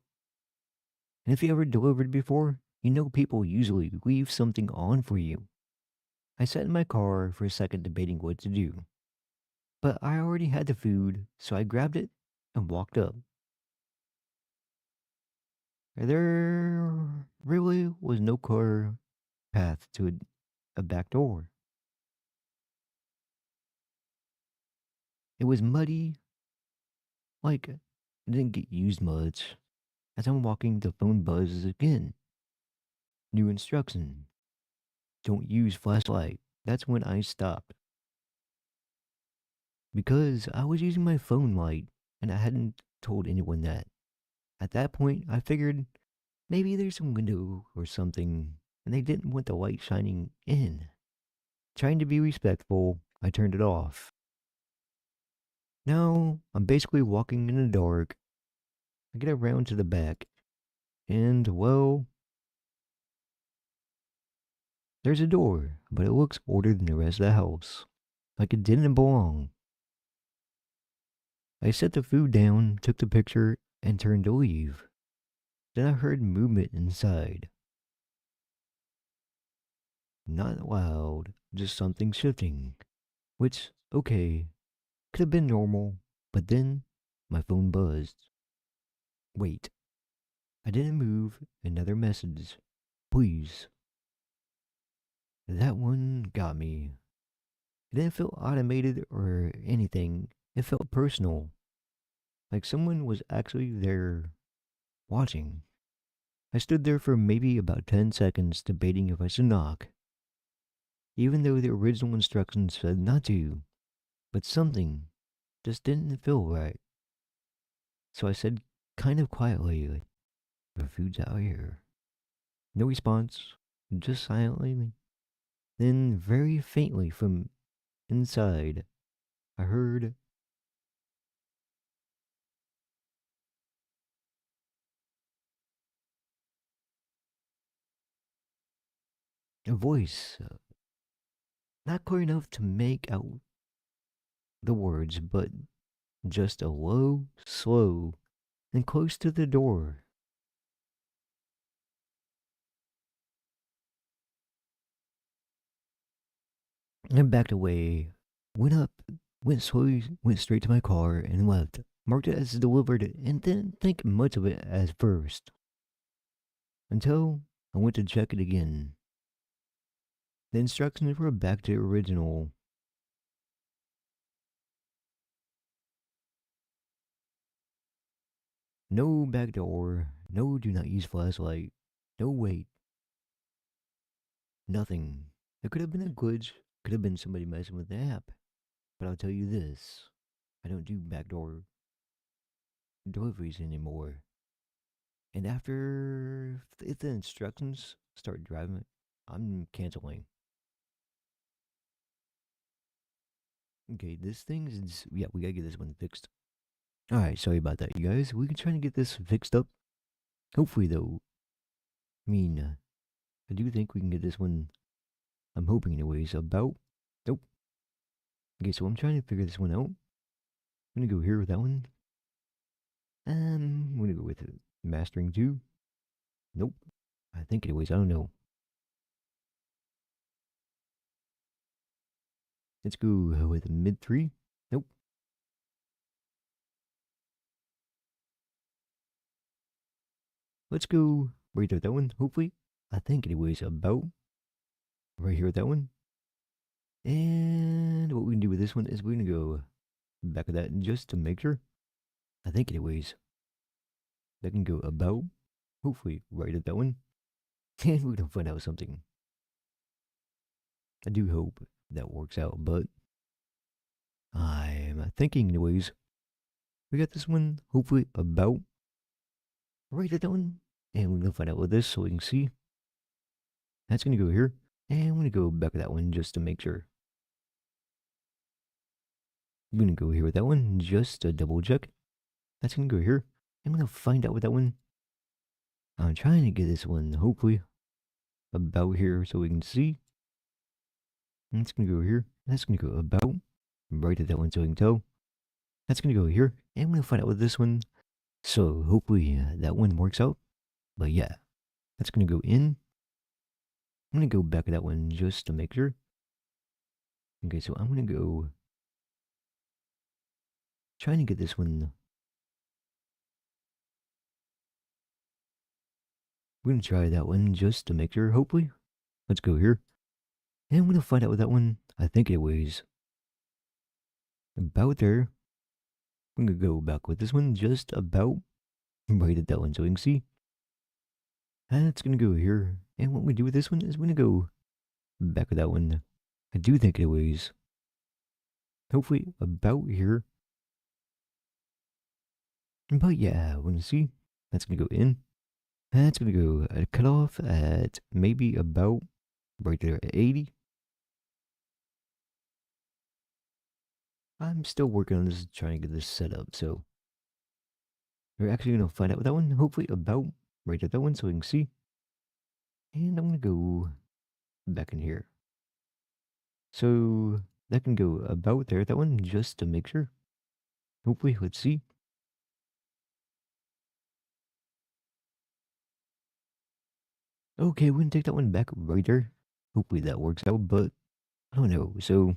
And if you ever delivered before, you know people usually leave something on for you. I sat in my car for a second debating what to do. But I already had the food, so I grabbed it and walked up. There really was no clear path to a back door. It was muddy, like it didn't get used much. As I'm walking, the phone buzzes again. New instruction. Don't use flashlight. That's when I stopped. Because I was using my phone light and I hadn't told anyone that. At that point, I figured maybe there's some window or something and they didn't want the light shining in. Trying to be respectful, I turned it off. Now, I'm basically walking in the dark. I get around to the back, and, well, there's a door, but it looks older than the rest of the house. Like it didn't belong. I set the food down, took the picture, and turned to leave. Then I heard movement inside. Not loud, just something shifting. Which, okay, could have been normal, but then my phone buzzed. Wait, I didn't move. Another message. Please. That one got me. It didn't feel automated or anything. It felt personal. Like someone was actually there watching. I stood there for maybe about 10 seconds debating if I should knock, even though the original instructions said not to. But something just didn't feel right. So I said kind of quietly, like, the food's out here. No response, just silently. Then, very faintly from inside, I heard a voice, not clear enough to make out the words, but just a low, slow, and close to the door. I backed away, went up, went slowly, went straight to my car, and left. Marked it as delivered and didn't think much of it at first. Until I went to check it again. The instructions were back to original. No back door, no do not use flashlight, no wait, nothing. It could have been a glitch, could have been somebody messing with the app. But I'll tell you this, I don't do backdoor deliveries anymore. And after, if the instructions start driving, I'm canceling. Okay, this thing is, yeah, we gotta get this one fixed. Alright, sorry about that, you guys. We can try to get this fixed up. Hopefully, though, I mean, I do think we can get this one, I'm hoping anyways, about, nope. Okay, so I'm trying to figure this one out. I'm gonna go here with that one. I'm gonna go with mastering 2. Nope. I think anyways, I don't know. Let's go with mid 3. Nope. Let's go right there with that one, hopefully. I think anyways, about right here with that one. And what we can do with this one is we're gonna go back of that just to make sure. I think anyways, that can go about, hopefully right at that one. And we're gonna find out something. I do hope that works out, but I'm thinking anyways. We got this one, hopefully about right at that one. And we're gonna find out with this so we can see. That's gonna go here. And I'm gonna go back with that one just to make sure. I'm gonna go here with that one just to double check. That's gonna go here. I'm gonna find out with that one. I'm trying to get this one, hopefully, about here so we can see. And it's gonna go here. That's gonna go about. Right at that one so we can tell. That's gonna go here. And I'm gonna find out with this one. So hopefully that one works out. But yeah, that's gonna go in. I'm gonna go back to that one just to make sure. Okay, so I'm gonna go trying to get this one. We're gonna try that one just to make sure, hopefully. Let's go here. And I'm gonna find out with that one. I think it weighs about there. I'm gonna go back with this one just about right at that one so we can see. And it's gonna go here. And what we do with this one is we're gonna go back with that one. I do think it weighs hopefully about here. But yeah, we're gonna see. That's gonna go in. And it's gonna go cut off at maybe about right there at 80. I'm still working on this, trying to get this set up. So we're actually gonna find out with that one. Hopefully about right at that one so we can see. And I'm gonna go back in here. So that can go about there, that one, just to make sure. Hopefully, let's see. Okay, we can take that one back right there. Hopefully that works out, but I don't know. So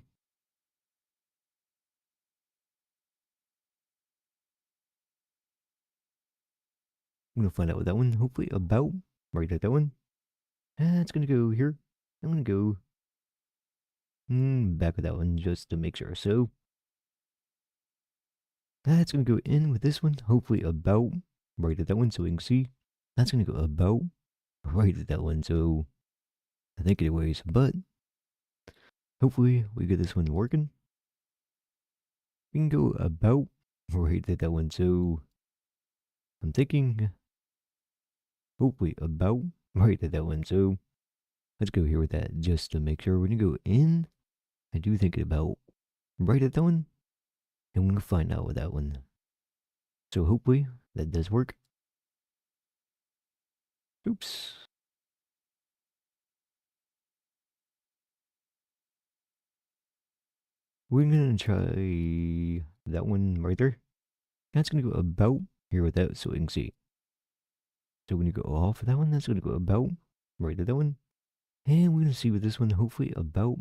I'm gonna find out with that one. Hopefully about right at that one. And it's gonna go here. I'm gonna go back with that one just to make sure. So that's gonna go in with this one. Hopefully about right at that one so we can see. That's gonna go about right at that one. So I think it weighs, but hopefully we get this one working. We can go about right at that one. So I'm thinking hopefully about right at that one. So let's go here with that just to make sure. We're gonna go in. I do think about right at that one. And we're gonna find out with that one. So hopefully that does work. Oops. We're gonna try that one right there. That's gonna go about here with that so we can see. So when you go off of that one, that's gonna go about right at that one. And we're gonna see with this one, hopefully about.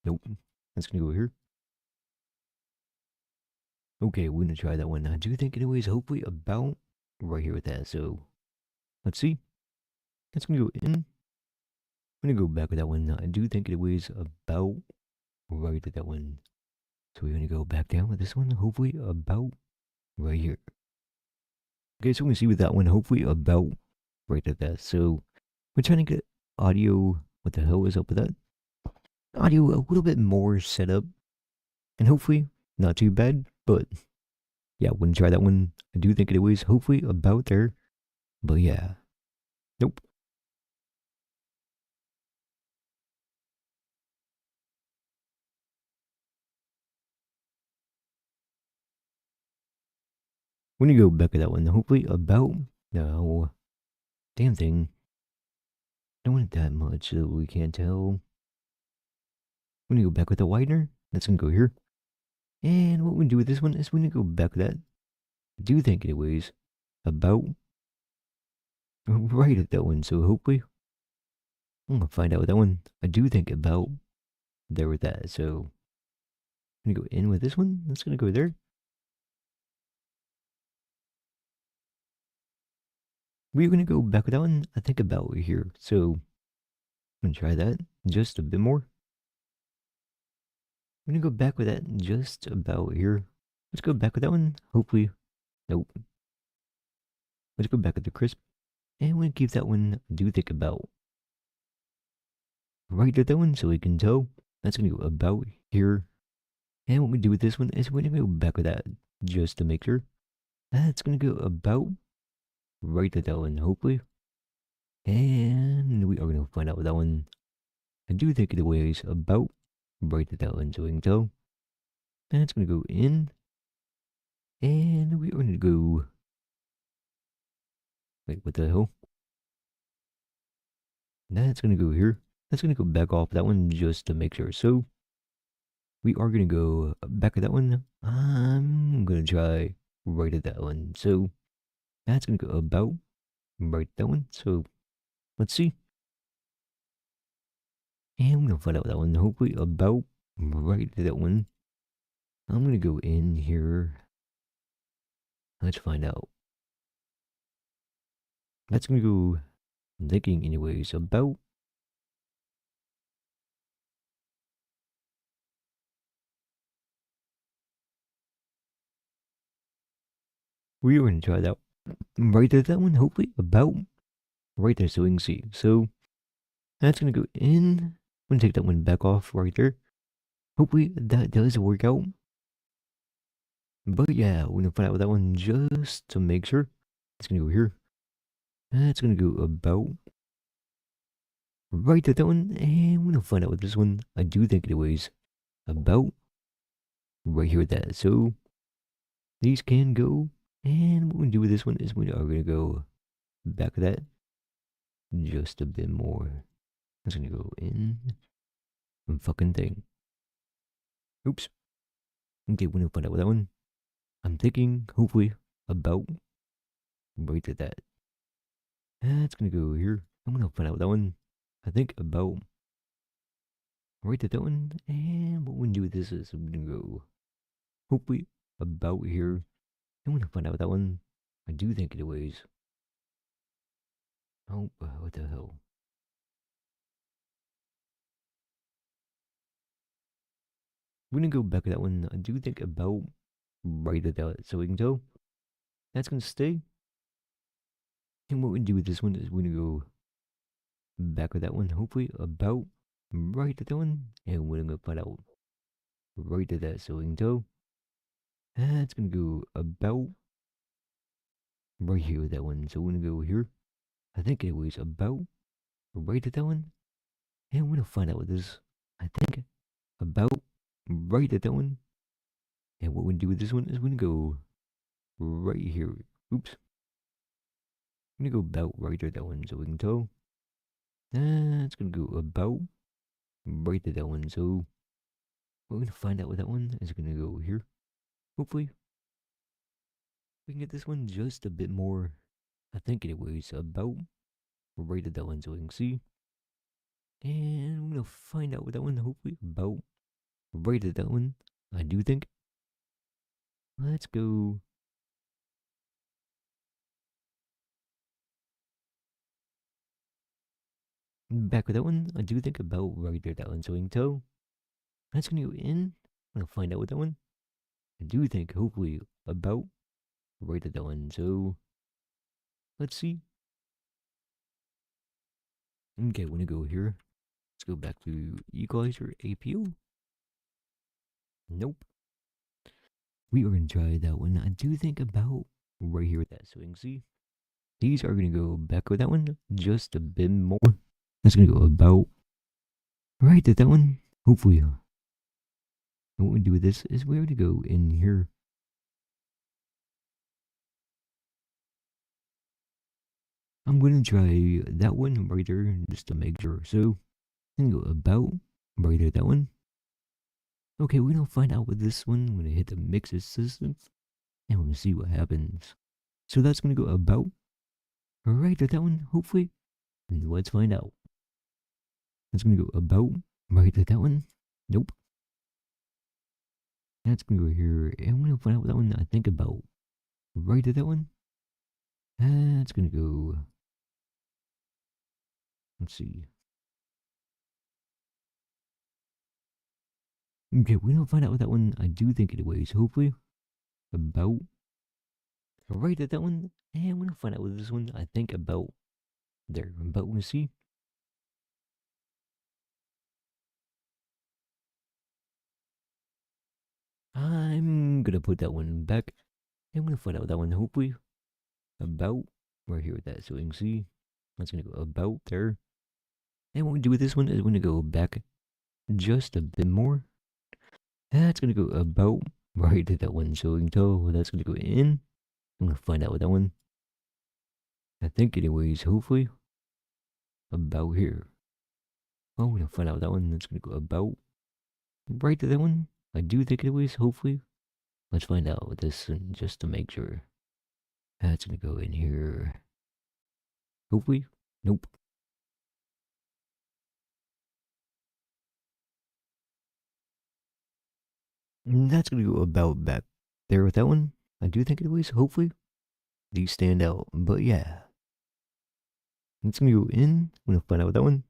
Nope. That's gonna go here. Okay, we're gonna try that one. I do think anyways, hopefully about right here with that. So let's see. That's gonna go in. I'm gonna go back with that one. I do think it weighs about right at that one. So we're gonna go back down with this one. Hopefully about right here. Okay, so we're gonna see with that one. Hopefully about right at that. So we're trying to get audio. What the hell is up with that? Audio a little bit more set up, and hopefully not too bad. But yeah, wouldn't try that one. I do think it weighs hopefully about there. But yeah, nope. When you go back at that one, hopefully about no damn thing. Don't want it that much so we can't tell. When you go back with the widener, that's gonna go here. And what we do with this one is when you go back with that, I do think it weighs about right at that one. So hopefully I'm gonna find out with that one. I do think about there with that. So I'm gonna go in with this one. That's gonna go there. We're gonna go back with that one. I think about here. So I'm gonna try that just a bit more. I'm gonna go back with that just about here. Let's go back with that one. Hopefully, nope. Let's go back with the crisp. And we're gonna keep that one. I do think about right at that one so we can tell. That's gonna go about here. And what we do with this one is we're gonna go back with that just to make sure. That's gonna go about right at that one, hopefully. And we are gonna find out with that one. I do think it weighs about right at that one so we can tell. And it's gonna go in. And we are gonna go. Wait, what the hell? That's gonna go here. That's gonna go back off that one just to make sure. So we are gonna go back at that one. I'm gonna try right at that one. So that's gonna go about right that one. So let's see. And we're gonna find out that one. Hopefully about right at that one. I'm gonna go in here. Let's find out. That's gonna go thinking anyways about. We are gonna try that right at that one. Hopefully about right there so we can see. So that's gonna go in. I'm gonna take that one back off right there. Hopefully that does work out. But yeah, we're gonna find out with that one just to make sure. It's gonna go here. That's gonna go about right at that one. And we're gonna find out with this one. I do think it weighs about right here at that. So these can go. And what we're gonna do with this one is we are gonna go back of that just a bit more. It's gonna go in one fucking thing. Oops. Okay, we're gonna find out with that one. I'm thinking, hopefully, about right at that. That's gonna go here. I'm gonna find out with that one. I think about right at that one. And what we're gonna do with this is we're gonna go, hopefully, about here. And we're gonna find out with that one. I do think it weighs. Oh, what the hell? We're gonna go back to that one. I do think about right at that. So we can tell that's gonna stay. And what we do with this one is we're gonna go back with that one. Hopefully about right at that one. And we're gonna find out right at that. So we can tell that's gonna go about right here with that one. So we're gonna go here. I think it was about right at that one. And we're gonna find out what this. I think about right at that one. And what we do with this one is we're gonna go right here. Oops. I'm gonna go about right at that one so we can tell. That's gonna go about right at that one. So we're gonna find out what that one is gonna go here. Hopefully we can get this one just a bit more. I think it weighs about right at that one so we can see. And we're gonna find out what that one hopefully about right at that one. I do think. Let's go. Back with that one. I do think about right there that one so we can tell. That's gonna go in. I'm gonna find out what that one. I do think hopefully about right at that one. So let's see. Okay, when I go here, let's go back to equalizer APO. Nope. We are gonna try that one. I do think about right here with that. So we can see these are gonna go back with that one just a bit more. That's gonna go about right at that one. Hopefully, what we do with this is we're gonna go in here. I'm gonna try that one right there just to make sure. So I'm gonna go about right at that one. Okay, we're gonna find out with this one. I'm gonna hit the mix assistant and we're gonna see what happens. So that's gonna go about right at that one, hopefully. And let's find out. That's gonna go about right at that one. Nope. That's gonna go here, and I'm gonna find out what that one I think about right at that one. That's gonna go. Let's see. Okay, we don't find out what that one I do think it weighs. Hopefully, about right at that one, and we're gonna find out what this one I think about there. About we'll see. I'm gonna put that one back, and I'm gonna find out what that one hopefully about right here with that. So we can see. That's gonna go about there. And what we do with this one is we're gonna go back just a bit more. That's gonna go about right at that one. So we can tell that's gonna go in. I'm gonna find out with that one. I think anyways, hopefully. About here. Well, we're gonna find out that one. That's gonna go about right to that one. I do think it was, hopefully. Let's find out with this one just to make sure. That's gonna go in here. Hopefully. Nope. That's gonna go about back there with that one. I do think it was, hopefully. These stand out. But yeah. It's gonna go in. I'm gonna find out with that one.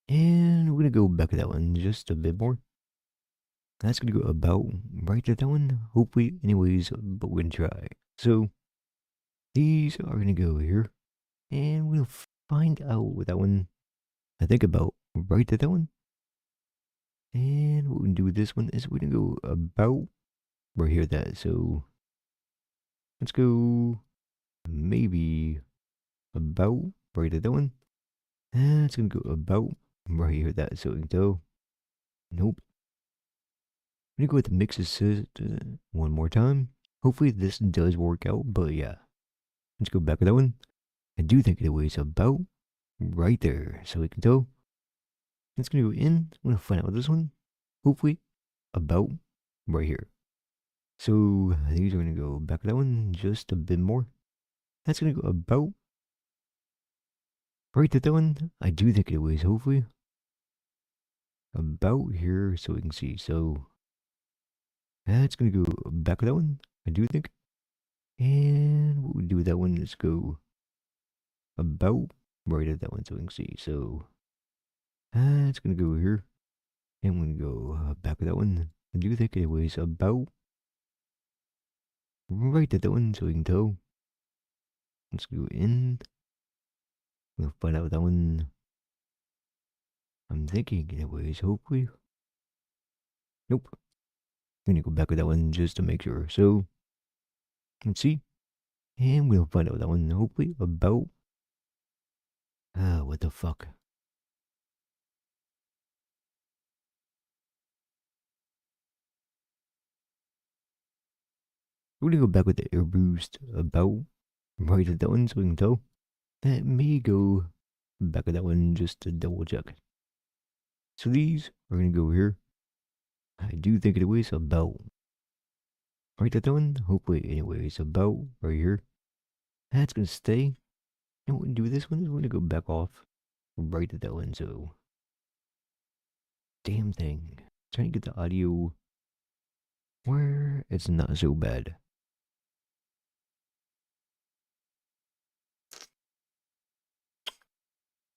And we're gonna go back to that one just a bit more. That's gonna go about right to that one. Hopefully, anyways, but we're gonna try. So these are gonna go here. And we'll find out with that one. I think about right to that one. And what we can do with this one is we're gonna go about right here that. So let's go maybe about right to that one. And it's gonna go about right here that. So we can go. Nope. I'm gonna go with the mix assist one more time. Hopefully this does work out, but yeah. Let's go back with that one. I do think it was about right there. So we can go. It's gonna go in. I'm gonna find out this one. Hopefully about right here. So these are gonna go back with that one just a bit more. That's gonna go about right to that one. I do think it was hopefully about here so we can see. So that's gonna go back with that one. I do think. And what we do with that one is go about right at that one so we can see. So it's gonna go here. And I'm gonna go back with that one. I do think it was about right at that one so we can tell. Let's go in. We'll find out that one. I'm thinking it was hopefully. Nope. I'm gonna go back with that one just to make sure. So let's see. And we'll find out that one hopefully about what the fuck. We're gonna go back with the air boost about right at that one so we can tell. That may go back with that one just to double check. So these are gonna go here. I do think it was about right at that one. Hopefully, anyways, about right here. That's gonna stay. And what we do with this one is we're gonna go back off right at that one. So, damn thing. Trying to get the audio where it's not so bad.